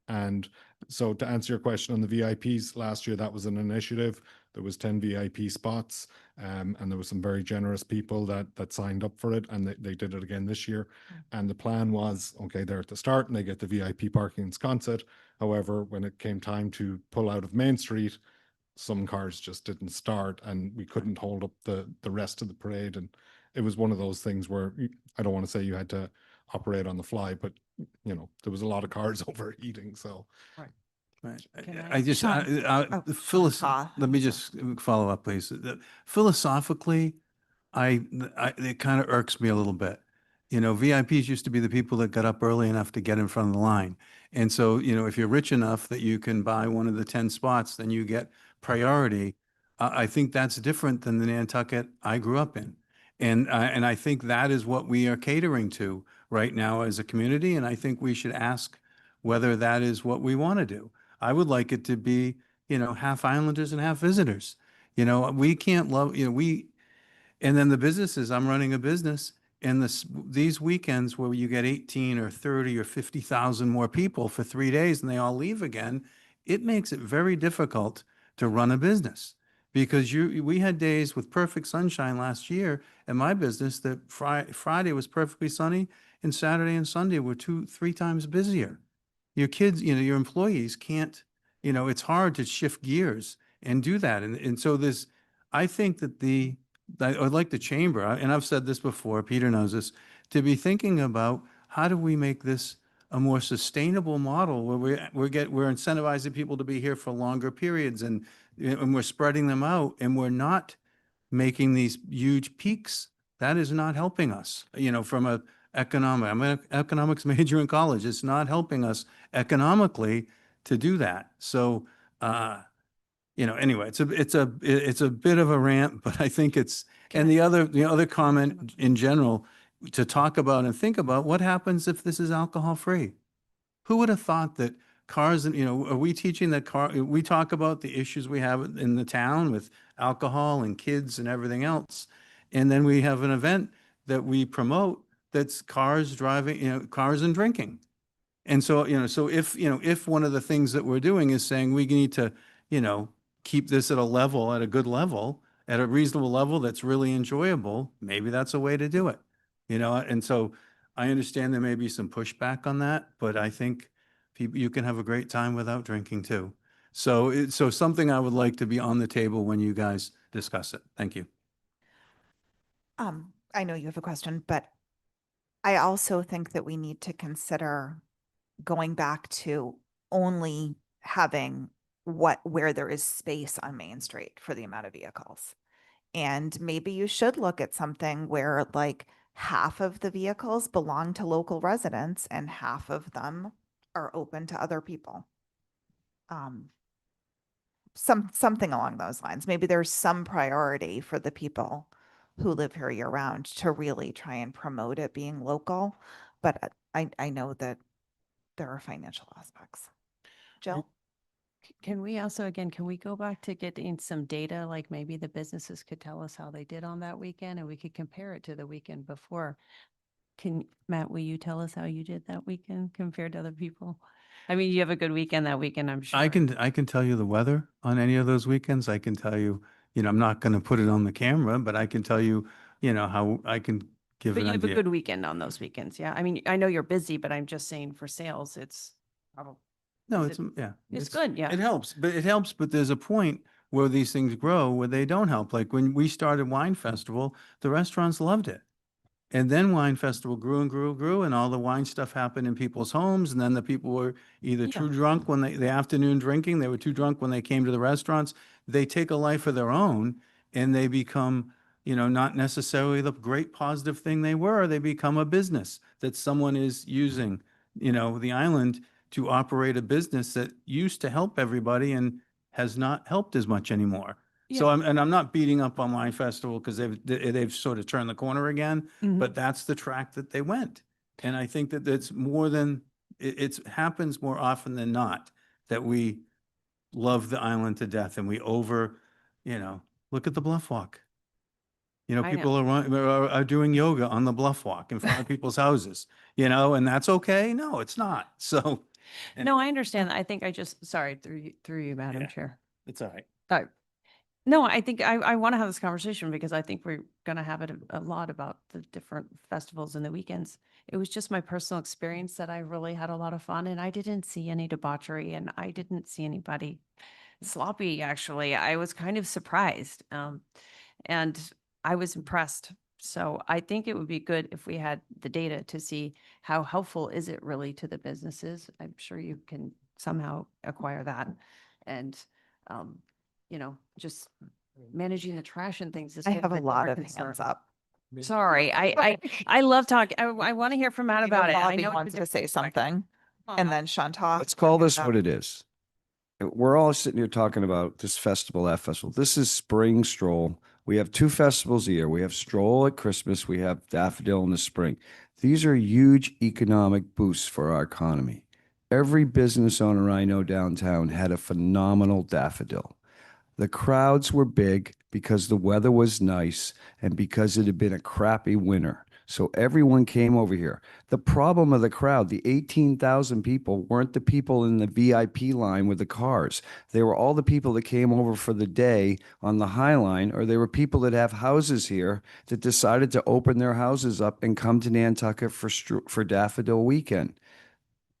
And so to answer your question on the VIPs, last year that was an initiative. There was 10 VIP spots, and there were some very generous people that signed up for it, and they did it again this year. And the plan was, okay, they're at the start and they get the VIP parking in Sconset. However, when it came time to pull out of Main Street, some cars just didn't start, and we couldn't hold up the rest of the parade. And it was one of those things where I don't want to say you had to operate on the fly, but there was a lot of cars overheating. So Right. Right. Can I just, let me just follow up, please. Philosophically, it kind of irks me a little bit. VIPs used to be the people that got up early enough to get in front of the line. And so, if you're rich enough that you can buy one of the 10 spots, then you get priority. I think that's different than the Nantucket I grew up in. And I think that is what we are catering to right now as a community. And I think we should ask whether that is what we want to do. I would like it to be, half Islanders and half visitors. We can't love, and then the businesses, I'm running a business, and these weekends where you get 18 or 30 or 50,000 more people for 3 days and they all leave again, it makes it very difficult to run a business. Because we had days with perfect sunshine last year in my business that Friday was perfectly sunny, and Saturday and Sunday were 2-3 times busier. Your kids, your employees can't, it's hard to shift gears and do that. And so I think that I'd like the chamber, and I've said this before, Peter knows this, to be thinking about how do we make this a more sustainable model where we're incentivizing people to be here for longer periods, and we're spreading them out, and we're not making these huge peaks. That is not helping us, from I'm an economics major in college. It's not helping us economically to do that. So, anyway, it's a bit of a rant, but I think and the other comment in general to talk about and think about what happens if this is alcohol free. Who would have thought that cars, are we teaching that we talk about the issues we have in the town with alcohol and kids and everything else. And then we have an event that we promote that's cars driving, cars and drinking. And so, if one of the things that we're doing is saying we need to, keep this at a good level, at a reasonable level that's really enjoyable, maybe that's a way to do it. And so I understand there may be some pushback on that, but I think you can have a great time without drinking too. So something I would like to be on the table when you guys discuss it. Thank you. I know you have a question, but I also think that we need to consider going back to only having where there is space on Main Street for the amount of vehicles. And maybe you should look at something where like half of the vehicles belong to local residents and half of them are open to other people. Something along those lines. Maybe there's some priority for the people who live here year round to really try and promote it being local. But I know that there are financial aspects. Jill? Can we also, can we go back to getting some data, like maybe the businesses could tell us how they did on that weekend and we could compare it to the weekend before? Matt, will you tell us how you did that weekend compared to other people? I mean, you have a good weekend that weekend, I'm sure. I can tell you the weather on any of those weekends. I can tell you, I'm not going to put it on the camera, but I can tell you, how I can give But an you have a idea. good weekend on those weekends, yeah? I mean, I know you're busy, but I'm just saying for sales, it's probably. No, Is yeah. It's good, yeah. It helps, but there's a point where these things grow where they don't help. Like when we started Wine Festival, the restaurants loved it. And then Wine Festival grew and grew and grew, and all the wine stuff happened in people's homes. And then the people were either too drunk when the afternoon drinking, they were too drunk when they came to the restaurants. They take a life of their own and they become, not necessarily the great positive thing they were. They become a business that someone is using, the island to operate a business that used to help everybody and has not helped as much anymore. So I'm not beating up on Wine Festival because they've sort of turned the corner again, but that's the track that they went. And I think that it's more than, it happens more often than not that we love the island to death and we look at the Bluff Walk. I People know. are doing yoga on the Bluff Walk in front of people's houses, and that's okay. No, it's not. So. No, I understand. I think sorry, through you, Madam Yeah. Chair. It's all right. No, I think I want to have this conversation because I think we're going to have it a lot about the different festivals and the weekends. It was just my personal experience that I really had a lot of fun and I didn't see any debauchery and I didn't see anybody sloppy, actually. I was kind of surprised. And I was impressed. So I think it would be good if we had the data to see how helpful is it really to the businesses. I'm sure you can somehow acquire that. And, just managing the trash and things. I have a lot of hands up. Sorry, I love talking. I want to hear from Matt about it. I Bobby know it's a wants to say different something, and then Chantal. Let's call this what it is. We're all sitting here talking about this festival, that festival. This is spring stroll. We have two festivals a year. We have stroll at Christmas. We have daffodil in the spring. These are huge economic boosts for our economy. Every business owner I know downtown had a phenomenal daffodil. The crowds were big because the weather was nice and because it had been a crappy winter. So everyone came over here. The problem of the crowd, the 18,000 people, weren't the people in the VIP line with the cars. They were all the people that came over for the day on the High Line, or they were people that have houses here that decided to open their houses up and come to Nantucket for Daffodil Weekend.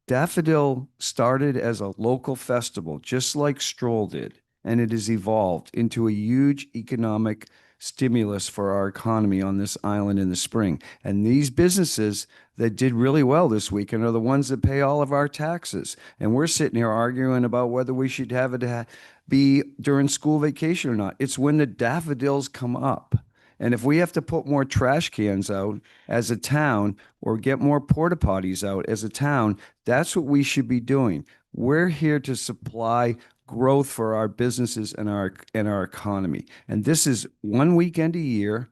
Daffodil started as a local festival, just like Stroll did, and it has evolved into a huge economic stimulus for our economy on this island in the spring. And these businesses that did really well this weekend are the ones that pay all of our taxes. And we're sitting here arguing about whether we should have it be during school vacation or not. It's when the daffodils come up. And if we have to put more trash cans out as a town or get more porta potties out as a town, that's what we should be doing. We're here to supply growth for our businesses and our economy. And this is one weekend a year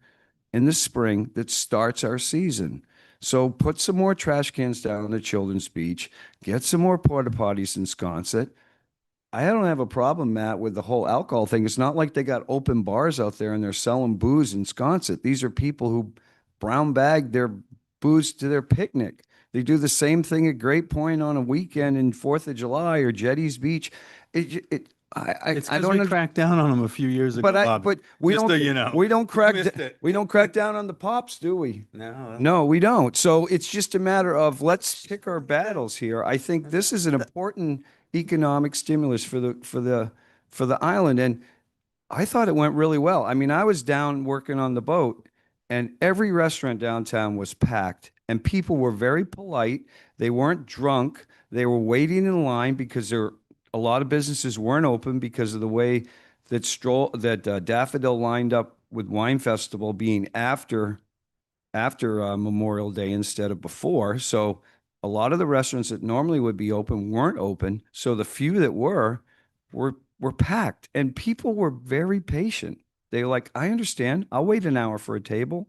in the spring that starts our season. So put some more trash cans down on the children's beach, get some more porta potties in Sconset. I don't have a problem, Matt, with the whole alcohol thing. It's not like they got open bars out there and they're selling booze in Sconset. These are people who brown bag their booze to their picnic. They do the same thing at Great Point on a weekend in 4th of July or Jetty's Beach. I don't crack down on them a few years ago. But we Just don't, so you know. we don't crack, Missed it. we don't crack down on the pops, do we? No. No, we don't. So it's just a matter of let's pick our battles here. I think this is an important economic stimulus for the island. And I thought it went really well. I mean, I was down working on the boat and every restaurant downtown was packed and people were very polite. They weren't drunk. They were waiting in line because a lot of businesses weren't open because of the way that Daffodil lined up with Wine Festival being after Memorial Day instead of before. So a lot of the restaurants that normally would be open weren't open. So the few that were packed and people were very patient. They were like, I understand. I'll wait an hour for a table.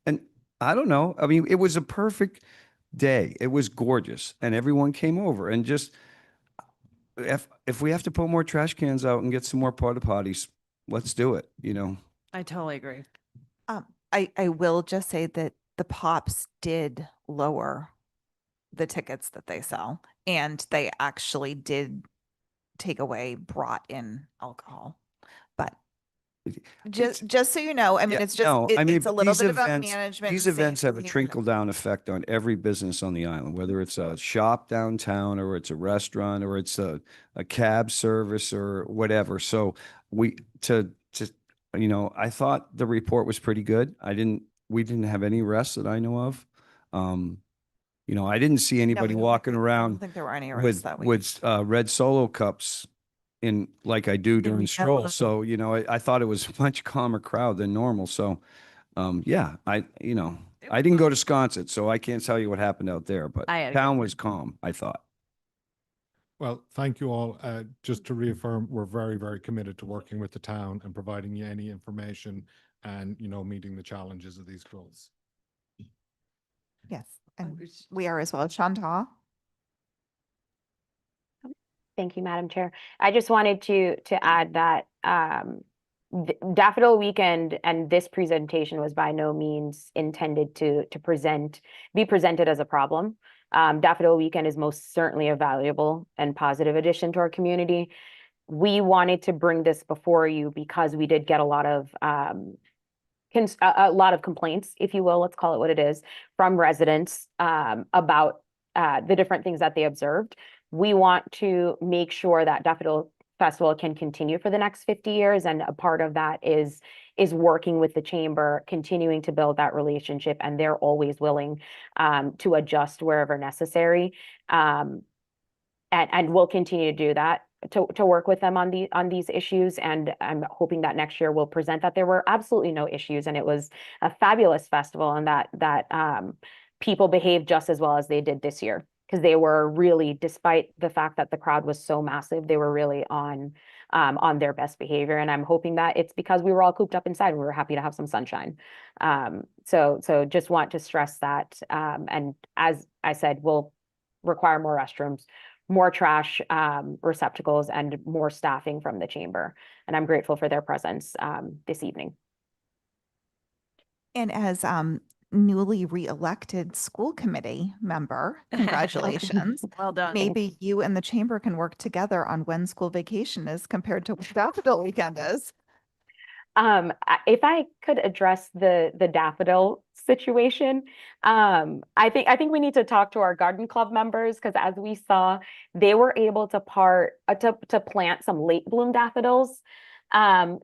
And I don't know. I mean, it was a perfect day. It was gorgeous and everyone came over and just, if we have to put more trash cans out and get some more porta potties, let's do it, I totally agree. I will just say that the Pops did lower the tickets that they sell, and they actually did take away brought in alcohol. But just so you know, I mean, it's just, it's a little these bit about events- management. These and events have a safety. trickle down effect on every business on the island, whether it's a shop downtown or it's a restaurant or it's a cab service or whatever. So I thought the report was pretty good. I didn't we didn't have any arrests that I know of. You know, I didn't see anybody walking I don't around think there were any arrests that week. with red Solo cups in like I do during stroll. So, you know, I thought it was a much calmer crowd than normal. So, yeah, you know, I didn't go to Sconset, so I can't tell you what happened out there, but I had a good town was calm, I thought. Well, thank you all. Just to reaffirm, we're very, very committed to working with the town and providing you any information and, you know, meeting the challenges of these goals. Yes, and we are as well. Chantal? Thank you, Madam Chair. I just wanted to add that Daffodil Weekend and this presentation was by no means intended to be presented as a problem. Daffodil Weekend is most certainly a valuable and positive addition to our community. We wanted to bring this before you because we did get a lot of complaints, if you will, let's call it what it is, from residents about the different things that they observed. We want to make sure that Daffodil Festival can continue for the next 50 years. And a part of that is working with the chamber, continuing to build that relationship. And they're always willing to adjust wherever necessary. And we'll continue to do that, to work with them on these issues. And I'm hoping that next year we'll present that there were absolutely no issues. And it was a fabulous festival, and that people behaved just as well as they did this year. Because they were really, despite the fact that the crowd was so massive, they were really on their best behavior. And I'm hoping that it's because we were all cooped up inside and we were happy to have some sunshine. So just want to stress that. And as I said, we'll require more restrooms, more trash receptacles, and more staffing from the chamber. And I'm grateful for their presence this evening. And as newly re-elected school committee member, congratulations. Well done. Maybe you and the chamber can work together on when school vacation is compared to what Daffodil Weekend is. If I could address the Daffodil situation, I think we need to talk to our garden club members, because as we saw, they were able to plant some late bloom daffodils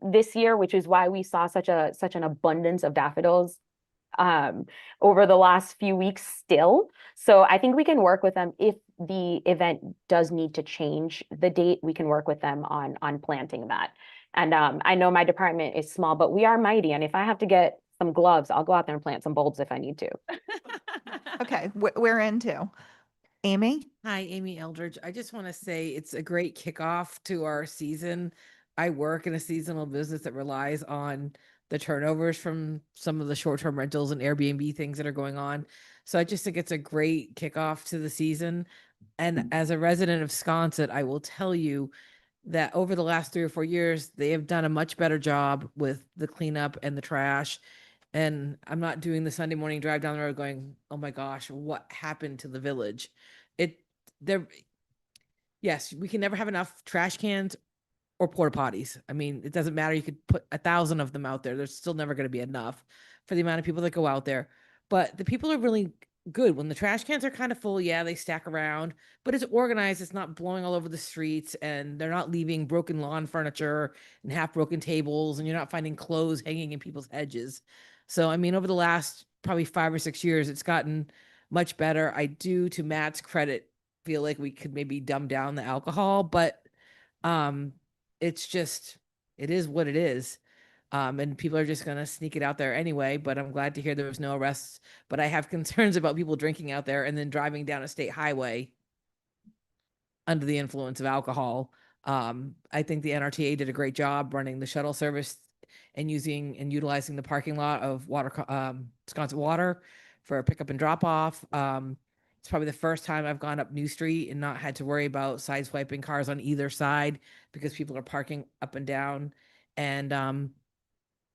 this year, which is why we saw such an abundance of daffodils over the last few weeks still. So I think we can work with them. If the event does need to change the date, we can work with them on planting that. And I know my department is small, but we are mighty. And if I have to get some gloves, I'll go out there and plant some bulbs if I need to. Okay, we're into. Amy? Hi, Amy Eldridge. I just want to say it's a great kickoff to our season. I work in a seasonal business that relies on the turnovers from some of the short-term rentals and Airbnb things that are going on. So I just think it's a great kickoff to the season. And as a resident of Sconset, I will tell you that over the last 3 or 4 years, they have done a much better job with the cleanup and the trash. And I'm not doing the Sunday morning drive down the road going, oh my gosh, what happened to the village? Yes, we can never have enough trash cans or porta potties. I mean, it doesn't matter. You could put 1,000 of them out there. There's still never going to be enough for the amount of people that go out there. But the people are really good. When the trash cans are kind of full, yeah, they stack around, but it's organized. It's not blowing all over the streets, and they're not leaving broken lawn furniture and half broken tables, and you're not finding clothes hanging in people's hedges. So, I mean, over the last probably 5 or 6 years, it's gotten much better. I do, to Matt's credit, feel like we could maybe dumb down the alcohol, but it's just, it is what it is. And people are just going to sneak it out there anyway, but I'm glad to hear there was no arrests. But I have concerns about people drinking out there and then driving down a state highway under the influence of alcohol. I think the NRTA did a great job running the shuttle service and using and utilizing the parking lot of Sconset Water for pickup and drop off. It's probably the first time I've gone up New Street and not had to worry about sideswiping cars on either side because people are parking up and down. And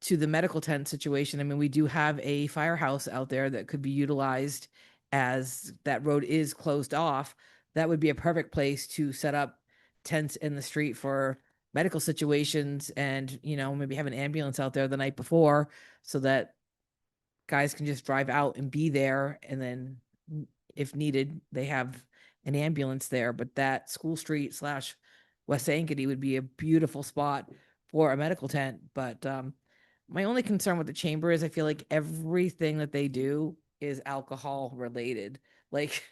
to the medical tent situation, I mean, we do have a firehouse out there that could be utilized, as that road is closed off. That would be a perfect place to set up tents in the street for medical situations, and, you know, maybe have an ambulance out there the night before so that guys can just drive out and be there, and then if needed, they have an ambulance there. But that School Street / West Ankeny would be a beautiful spot for a medical tent. But My only concern with the chamber is I feel like everything that they do is alcohol related. Like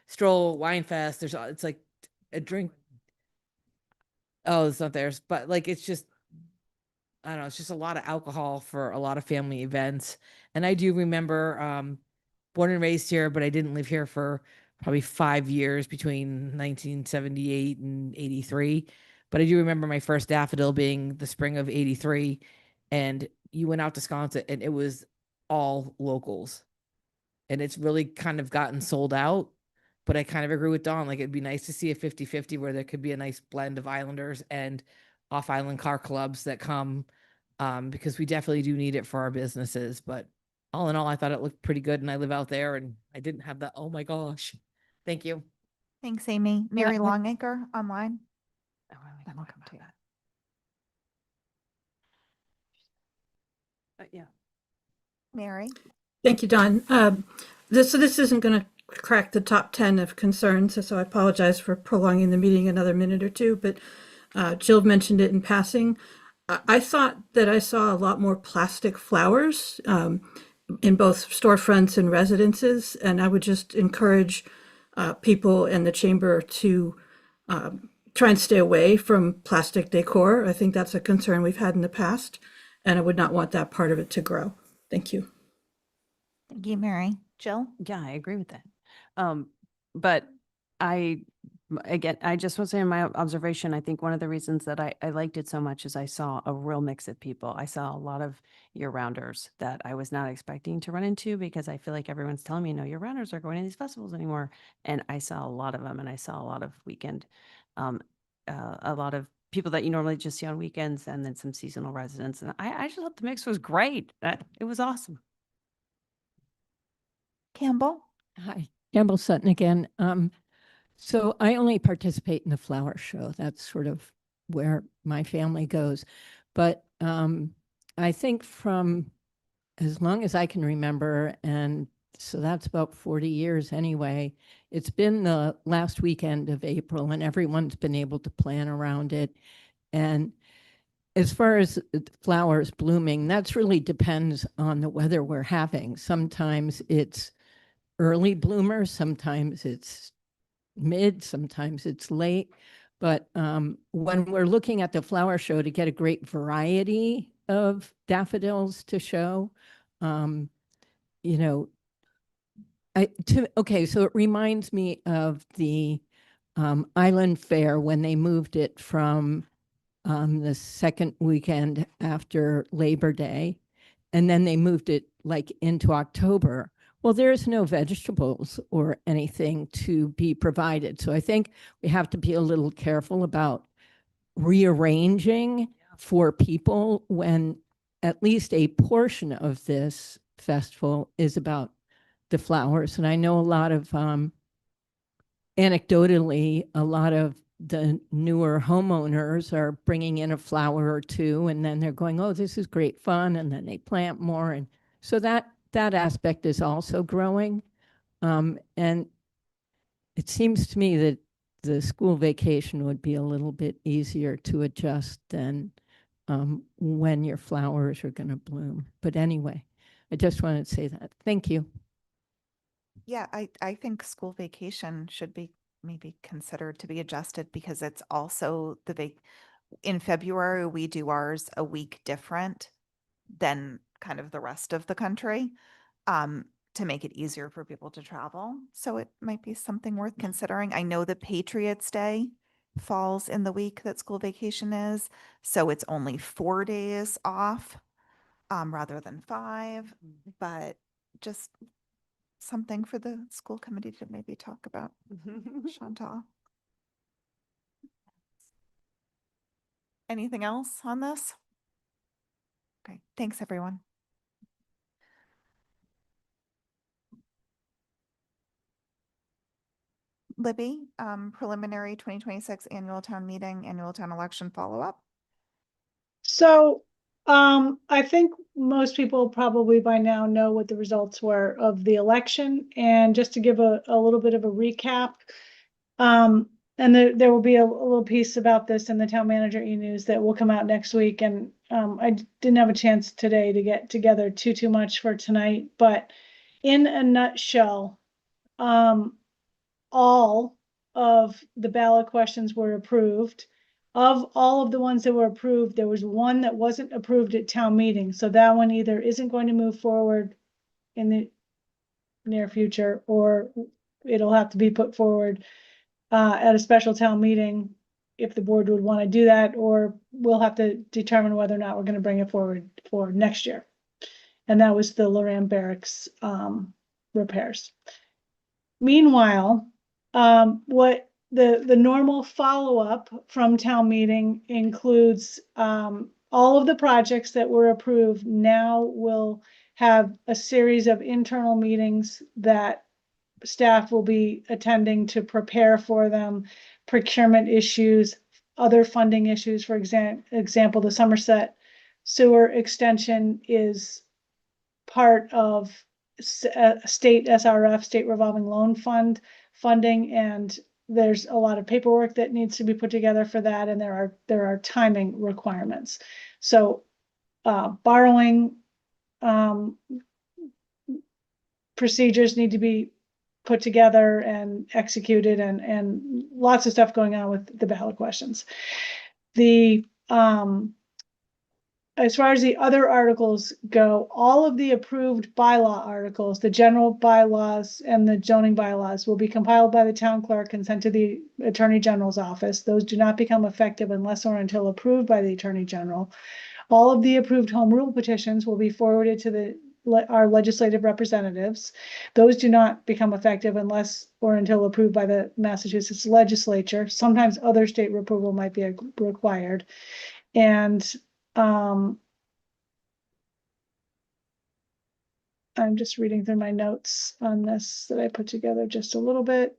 Stroll, Wine Fest, it's like a drink. Oh, it's not theirs, but like it's just I don't know, it's just a lot of alcohol for a lot of family events. And I do remember born and raised here, but I didn't live here for probably 5 years between 1978 and 83. But I do remember my first Daffodil being the spring of 83. And you went out to Sconset and it was all locals. And it's really kind of gotten sold out. But I kind of agree with Dawn. Like it'd be nice to see a 50-50 where there could be a nice blend of Islanders and off-island car clubs that come because we definitely do need it for our businesses. But all in all, I thought it looked pretty good and I live out there and I didn't have that. Oh my gosh. Thank you. Thanks, Amy. Mary Yeah. Longacre online. Then we'll come to that. Yeah. Mary. Thank you, Don. So this isn't going to crack the top 10 of concerns, so I apologize for prolonging the meeting another minute or two, but Jill mentioned it in passing. I thought that I saw a lot more plastic flowers in both storefronts and residences, and I would just encourage people in the chamber to try and stay away from plastic decor. I think that's a concern we've had in the past, and I would not want that part of it to grow. Thank you. Thank you, Mary. Jill? Yeah, I agree with that. But again, I just want to say in my observation, I think one of the reasons that I liked it so much is I saw a real mix of people. I saw a lot of year-rounders that I was not expecting to run into because I feel like everyone's telling me, no, year-rounders are going to these festivals anymore. And I saw a lot of them and I saw a lot of weekend, a lot of people that you normally just see on weekends and then some seasonal residents. And I just thought the mix was great. It was awesome. Campbell? Hi, Campbell Sutton again. So I only participate in the flower show. That's sort of where my family goes. But I think from as long as I can remember, and so that's about 40 years anyway, it's been the last weekend of April and everyone's been able to plan around it. And as far as flowers blooming, that's really depends on the weather we're having. Sometimes it's early bloomers, sometimes it's mid, sometimes it's late. But when we're looking at the flower show to get a great variety of daffodils to show, you know, okay, so it reminds me of the Island Fair when they moved it from the second weekend after Labor Day, and then they moved it like into October. Well, there's no vegetables or anything to be provided. So I think we have to be a little careful about rearranging for people when at least a portion of this festival is about the flowers. And I know a lot of, anecdotally, a lot of the newer homeowners are bringing in a flower or two, and then they're going, oh, this is great fun. And then they plant more. And so that aspect is also growing. And it seems to me that the school vacation would be a little bit easier to adjust than when your flowers are going to bloom. But anyway, I just wanted to say that. Thank you. Yeah, I think school vacation should be maybe considered to be adjusted because it's also in February, we do ours a week different than kind of the rest of the country, to make it easier for people to travel. So it might be something worth considering. I know that Patriots Day falls in the week that school vacation is, so it's only 4 days off, rather than 5, but just something for the school committee to maybe talk about. Chantal. Anything else on this? Okay, thanks everyone. Libby, preliminary 2026 annual town meeting, annual town election follow-up. So I think most people probably by now know what the results were of the election. And just to give a little bit of a recap, and there will be a little piece about this in the town manager e-news that will come out next week. And I didn't have a chance today to get together too much for tonight, but in a nutshell, all of the ballot questions were approved. Of all of the ones that were approved, there was one that wasn't approved at town meeting. So that one either isn't going to move forward in the near future, or it'll have to be put forward at a special town meeting if the board would want to do that, or we'll have to determine whether or not we're going to bring it forward for next year. And that was the Loran Barracks repairs. Meanwhile, what the normal follow-up from town meeting includes all of the projects that were approved now will have a series of internal meetings that staff will be attending to prepare for them, procurement issues, other funding issues. For example, the Somerset sewer extension is part of state SRF, state revolving loan fund funding, and there's a lot of paperwork that needs to be put together for that, and there are timing requirements. So borrowing procedures need to be put together and executed, and lots of stuff going on with the ballot questions. The as far as the other articles go, all of the approved bylaw articles, the general bylaws and the zoning bylaws, will be compiled by the town clerk and sent to the Attorney General's office. Those do not become effective unless or until approved by the Attorney General. All of the approved home rule petitions will be forwarded to our legislative representatives. Those do not become effective unless or until approved by the Massachusetts legislature. Sometimes other state approval might be required. And I'm just reading through my notes on this that I put together just a little bit.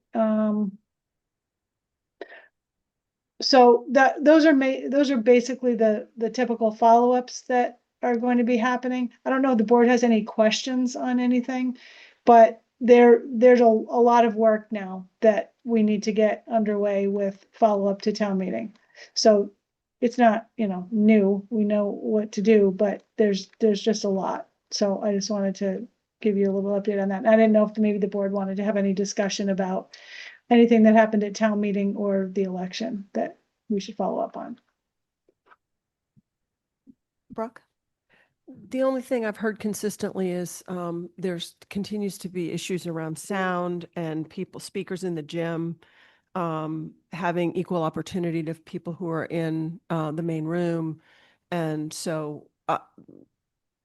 So those are basically the typical follow-ups that are going to be happening. I don't know if the board has any questions on anything, but there's a lot of work now that we need to get underway with follow-up to town meeting. So it's not, new, we know what to do, but there's just a lot. So I just wanted to give you a little update on that. I didn't know if maybe the board wanted to have any discussion about anything that happened at town meeting or the election that we should follow up on. Brooke? The only thing I've heard consistently is there's continues to be issues around sound and speakers in the gym, having equal opportunity to people who are in the main room. And so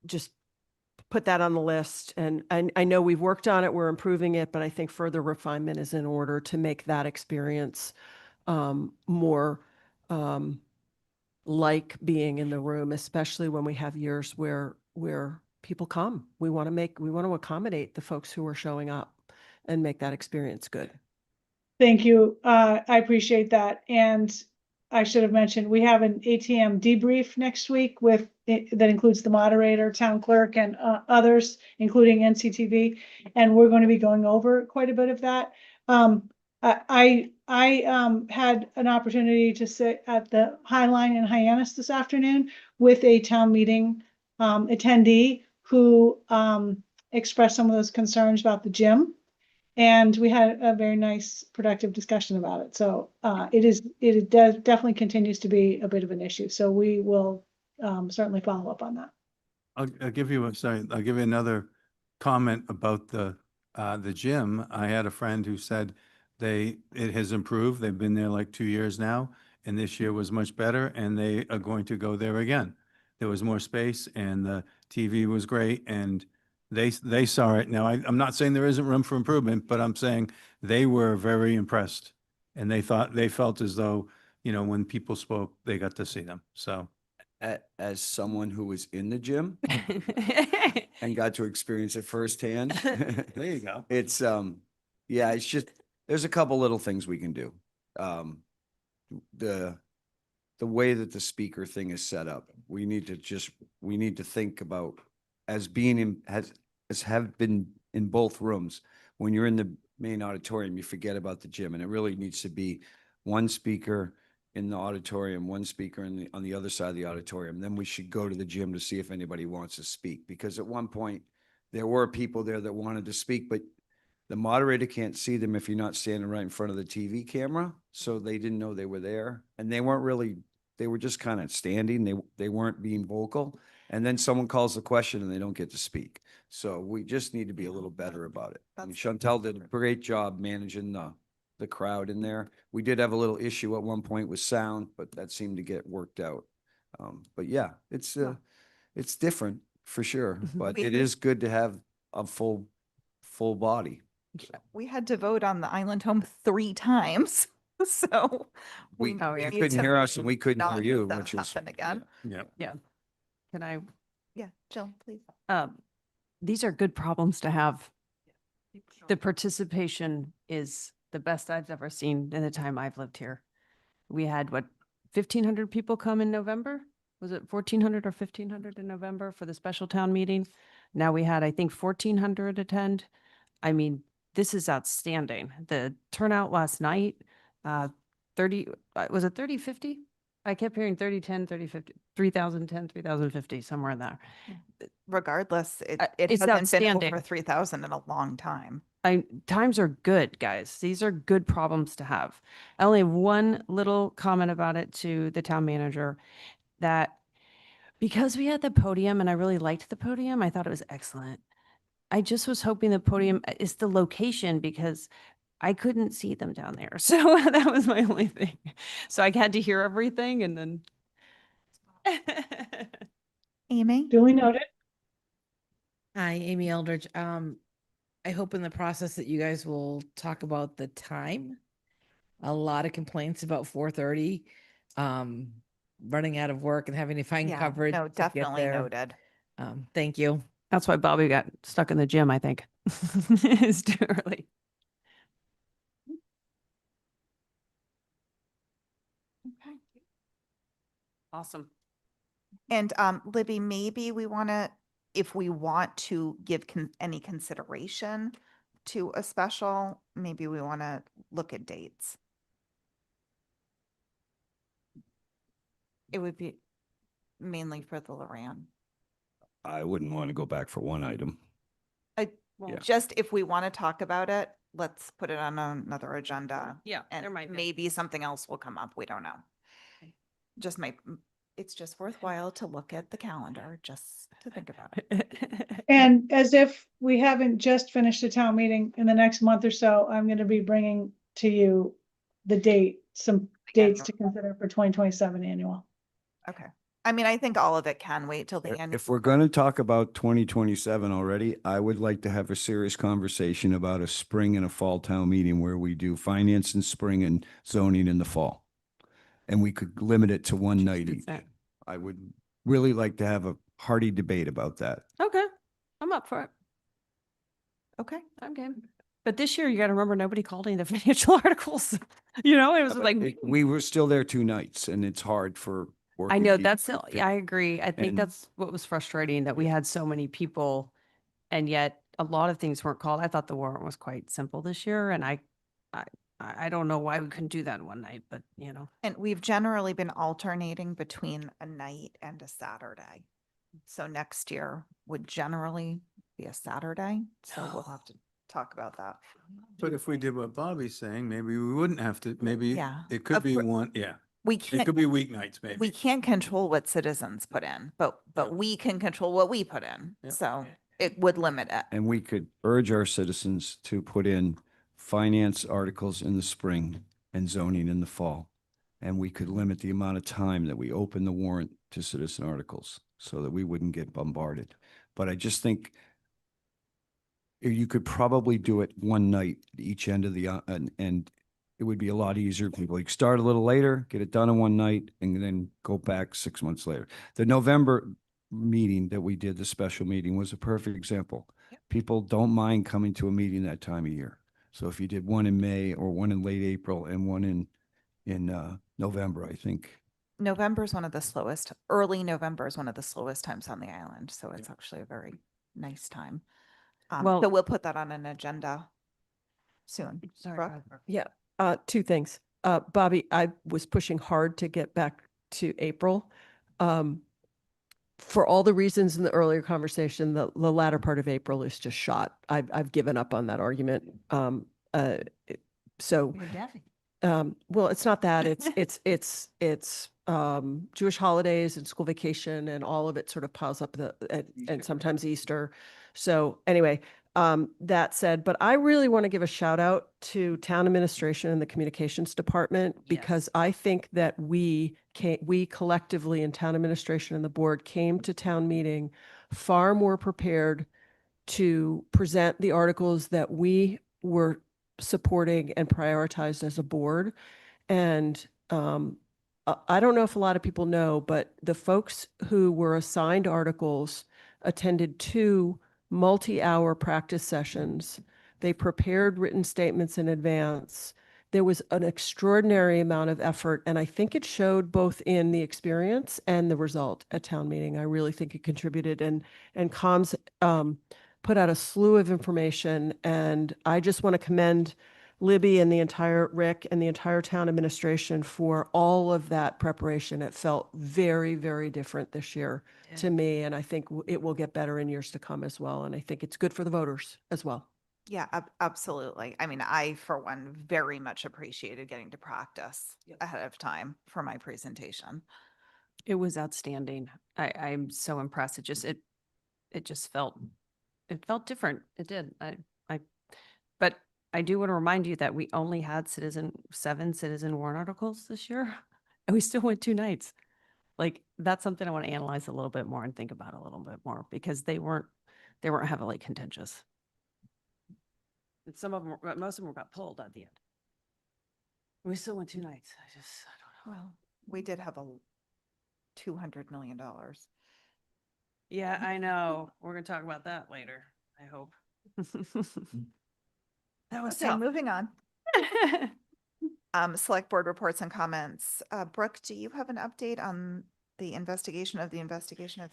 just put that on the list. And I know we've worked on it, we're improving it, but I think further refinement is in order to make that experience more like being in the room, especially when we have years where people come. We want to accommodate the folks who are showing up and make that experience good. Thank you. I appreciate that. And I should have mentioned, we have an ATM debrief next week that includes the moderator, town clerk, and others, including NCTV. And we're going to be going over quite a bit of that. I had an opportunity to sit at the High Line in Hyannis this afternoon with a town meeting attendee who expressed some of those concerns about the gym. And we had a very nice, productive discussion about it. So it definitely continues to be a bit of an issue. So we will certainly follow up on that. I'll give you another comment about the gym. I had a friend who said it has improved. They've been there like 2 years now, and this year was much better, and they are going to go there again. There was more space, and the TV was great, and they saw it. Now, I'm not saying there isn't room for improvement, but I'm saying they were very impressed, and they felt as though, when people spoke, they got to see them. So, as someone who was in the gym and got to experience it firsthand, there you go. It's it's just there's a couple little things we can do. The way that the speaker thing is set up, we need to think about as being as have been in both rooms. When you're in the main auditorium, you forget about the gym, and it really needs to be one speaker in the auditorium, one speaker on the other side of the auditorium. Then we should go to the gym to see if anybody wants to speak. Because at one point, there were people there that wanted to speak, but the moderator can't see them if you're not standing right in front of the TV camera. So they didn't know they were there. And they weren't really, they were just kind of standing. They weren't being vocal. And then someone calls the question and they don't get to speak. So we just need to be a little better about it. I mean, Chantel did a great job managing the crowd in there. We did have a little issue at one point with sound, but that seemed to get worked out. But yeah, it's different for sure, but it is good to have a full body. We had to vote on the island home 3 times. So We need couldn't to hear us and we couldn't not hear you, let that which was, happen again. Yeah. Yeah. Can I, Yeah, Jill, please. these are good problems to have. The participation is the best I've ever seen in the time I've lived here. We had 1,500 people come in November? Was it 1,400 or 1,500 in November for the special town meeting? Now we had, I think, 1,400 attend. I mean, this is outstanding. The turnout last night, 30, was it 3050? I kept hearing 3010, 3050, 3010, 3050, somewhere in there. Regardless, it It's hasn't been outstanding. over 3,000 in a long time. Times are good, guys. These are good problems to have. I only have one little comment about it to the town manager, that because we had the podium and I really liked the podium, I thought it was excellent. I just was hoping the podium is the location, because I couldn't see them down there. So that was my only thing. So I had to hear everything and then. Amy? Duly noted. Hi, Amy Eldridge. I hope in the process that you guys will talk about the time. A lot of complaints about 4:30, running out of work and having to find Yeah, coverage. no, to get definitely there. noted. Thank you. That's why Bobby got stuck in the gym, I think. It's too early. Okay. Awesome. And Libby, maybe we want to, if we want to give any consideration to a special, maybe we want to look at dates. It would be mainly for the Loran. I wouldn't want to go back for one item. Yeah. Just if we want to talk about it, let's put it on another agenda. Yeah, And there might be. maybe something else will come up. We don't know. It's just worthwhile to look at the calendar, just to think about it. And as if we haven't just finished a town meeting, in the next month or so, I'm going to be bringing to you some dates to consider for 2027 annual. Okay. I mean, I think all of it can wait till the end. If we're going to talk about 2027 already, I would like to have a serious conversation about a spring and a fall town meeting where we do finance in spring and zoning in the fall. And we could limit it to one night each. I would really like to have a hearty debate about that. Okay, I'm up for it. Okay. I'm game. But this year, you got to remember, nobody called any of the financial articles. You know, it was like. We were still there 2 nights and it's hard for. I know working I agree. I think And- that's what was frustrating, that we had so many people and yet a lot of things weren't called. I thought the warrant was quite simple this year, and I don't know why we couldn't do that in one night, but you know. And we've generally been alternating between a night and a Saturday. So next year would generally be a Saturday. So we'll have to talk about that. But if we did what Bobby's saying, maybe we wouldn't have to, maybe Yeah. it could Of be cour- one, yeah. We It can't, could be weeknights, maybe. we can't control what citizens put in, but we can control what we put in. Yep. So it would limit it. And we could urge our citizens to put in finance articles in the spring and zoning in the fall. And we could limit the amount of time that we open the warrant to citizen articles so that we wouldn't get bombarded. But I just think you could probably do it one night at each end of the, and it would be a lot easier. People like start a little later, get it done in one night, and then go back 6 months later. The November meeting that we did, the special meeting, was a perfect example. People don't mind coming to a meeting that time of year. So if you did one in May or one in late April and one in November, I think. November is one of the slowest, early November is one of the slowest times on the island. So it's actually a very nice time. Well- So we'll put that on an agenda soon. Sorry, Brooke? Brooke. Yeah, 2 things. Bobby, I was pushing hard to get back to April. For all the reasons in the earlier conversation, the latter part of April is just shot. I've given up on that argument. So, well, it's not that, it's Jewish holidays and school vacation and all of it sort of piles up and sometimes Easter. So anyway, that said, but I really want to give a shout out to town administration and the communications department, because I think that we collectively in town administration and the board came to town meeting far more prepared to present the articles that we were supporting and prioritized as a board. And I don't know if a lot of people know, but the folks who were assigned articles attended 2 multi-hour practice sessions. They prepared written statements in advance. There was an extraordinary amount of effort, and I think it showed both in the experience and the result at town meeting. I really think it contributed, and comms put out a slew of information, and I just want to commend Libby and the entire Rick and the entire town administration for all of that preparation. It felt very, very different this year to me, and I think it will get better in years to come as well. And I think it's good for the voters as well. Yeah, absolutely. I mean, I, for one, very much appreciated getting to practice ahead of time for my presentation. It was outstanding. I'm so impressed. It just felt different. It did. But I do want to remind you that we only had 7 citizen warrant articles this year, and we still went 2 nights. Like, that's something I want to analyze a little bit more and think about a little bit more, because they weren't heavily contentious. And most of them got pulled at the end. We still went 2 nights. I don't know. Well, we did have $200 million. Yeah, I know. We're going to talk about that later, I hope. That was Okay, moving on. Select board reports and comments. Brooke, do you have an update on the investigation of the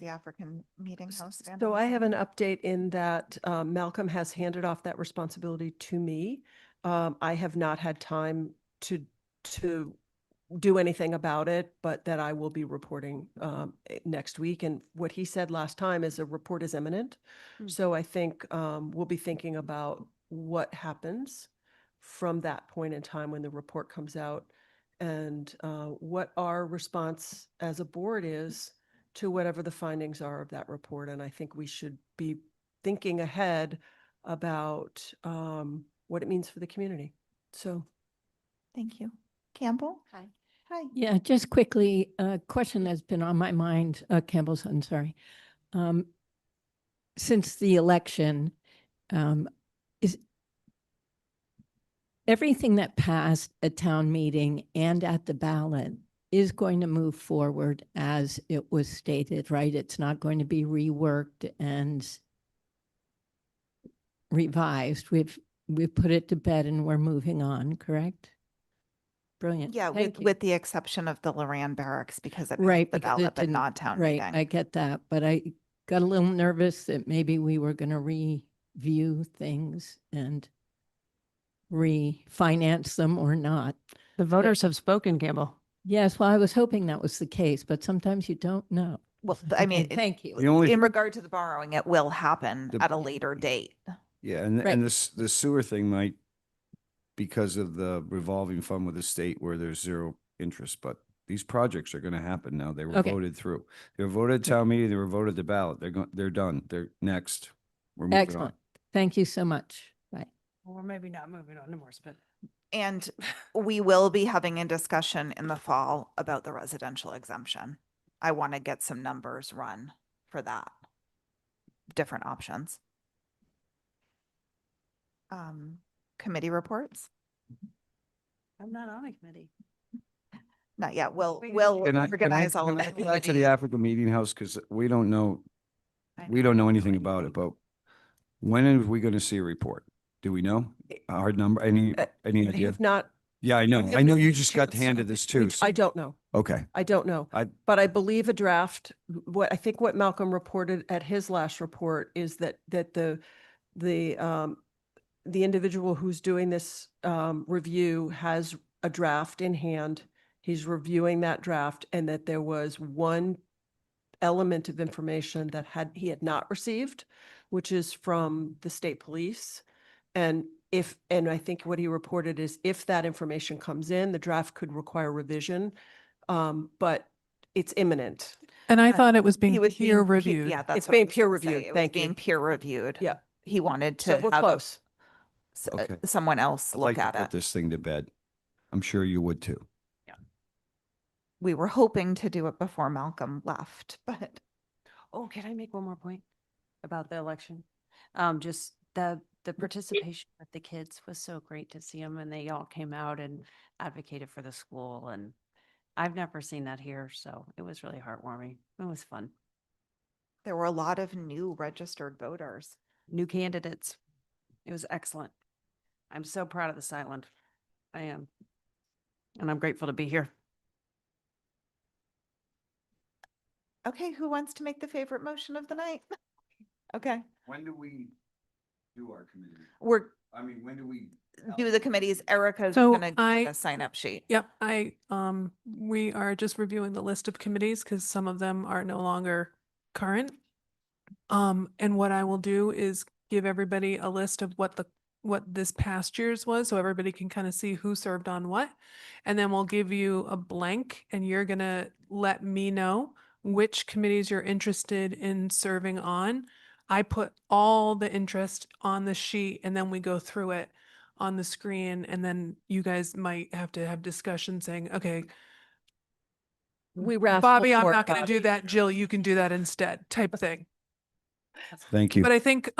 African Meeting House? So I have an update in that Malcolm has handed off that responsibility to me. I have not had time to do anything about it, but that I will be reporting next week. And what he said last time is a report is imminent. So I think we'll be thinking about what happens from that point in time when the report comes out, and what our response as a board is to whatever the findings are of that report. And I think we should be thinking ahead about what it means for the community. So. Thank you. Campbell? Hi. Hi. Yeah, just quickly, a question that's been on my mind, Campbell Sutton, sorry. Since the election, is everything that passed at town meeting and at the ballot is going to move forward as it was stated, right? It's not going to be reworked and revised. We've put it to bed and we're moving on, correct? Brilliant. Yeah, with the exception of the Loran Barracks, because it right, passed the ballot, but not town right, meeting. I get that, but I got a little nervous that maybe we were going to review things and refinance them or not. The voters have spoken, Campbell. Yes, well, I was hoping that was the case, but sometimes you don't know. Well, I mean, thank you. In regard to the borrowing, it will happen at a later date. Yeah, and Right. and the sewer thing might, because of the revolving fund with the state where there's 0 interest, but these projects are going to happen now. They were Okay. voted through. They were voted at town meeting, they were voted the ballot. They're done. They're next. We're moving on. Excellent. Thank you so much. Bye. Or maybe not moving on to more, but And we will be having a discussion in the fall about the residential exemption. I want to get some numbers run for that. Different options. Committee reports? I'm not on a committee. Not yet. We'll Can I organize all of come the back to the committees. African Meeting House? Because we don't know anything about it, but when are we going to see a report? Do we know? A hard number? Any I idea? have not. Yeah, I know. I I know haven't you had a just got chance. handed this too. I don't know. Okay. I don't know. But I believe a draft, what Malcolm reported at his last report is that the individual who's doing this review has a draft in hand. He's reviewing that draft and that there was one element of information that he had not received, which is from the state police. And I think what he reported is if that information comes in, the draft could require revision, but it's imminent. And I thought it was being He was peer being pe- reviewed. Yeah, that's It's what I being was peer gonna say. reviewed. It was Thank you. being peer reviewed. Yeah. He wanted So to we're have close. Okay. someone else I'd look like to at put it. this thing to bed. I'm sure you would too. We were hoping to do it before Malcolm left, but Oh, can I make one more point about the election? Just the participation with the kids was so great to see them, and they all came out and advocated for the school, and I've never seen that here, so it was really heartwarming. It was fun. there were a lot of new registered voters. New candidates. It was excellent. I'm so proud of this island. I am. And I'm grateful to be here. Okay, who wants to make the favorite motion of the night? Okay, When do we do our committee? When do we? do the committees. Erica's So gonna get a sign up sheet. Yep, we are just reviewing the list of committees because some of them are no longer current. And what I will do is give everybody a list of what this past year's was, so everybody can kind of see who served on what. And then we'll give you a blank and you're gonna let me know which committees you're interested in serving on. I put all the interest on the sheet and then we go through it on the screen, and then you guys might have to have discussion saying, okay, Bobby, I'm not gonna do that. Jill, you can do that instead, type thing. Thank you. But I think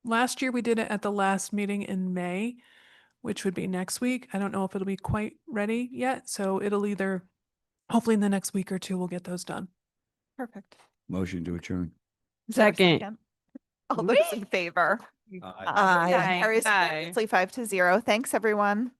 last year we did it at the last meeting in May, which would be next week. I don't know if it'll be quite ready yet, so it'll either, hopefully in the next week or two, we'll get those done. Perfect. Motion to adjourn. Is there a Second. All those in favor? Aye. Aye. Aye. Carries Aye. unanimously 5-0. Thanks, everyone.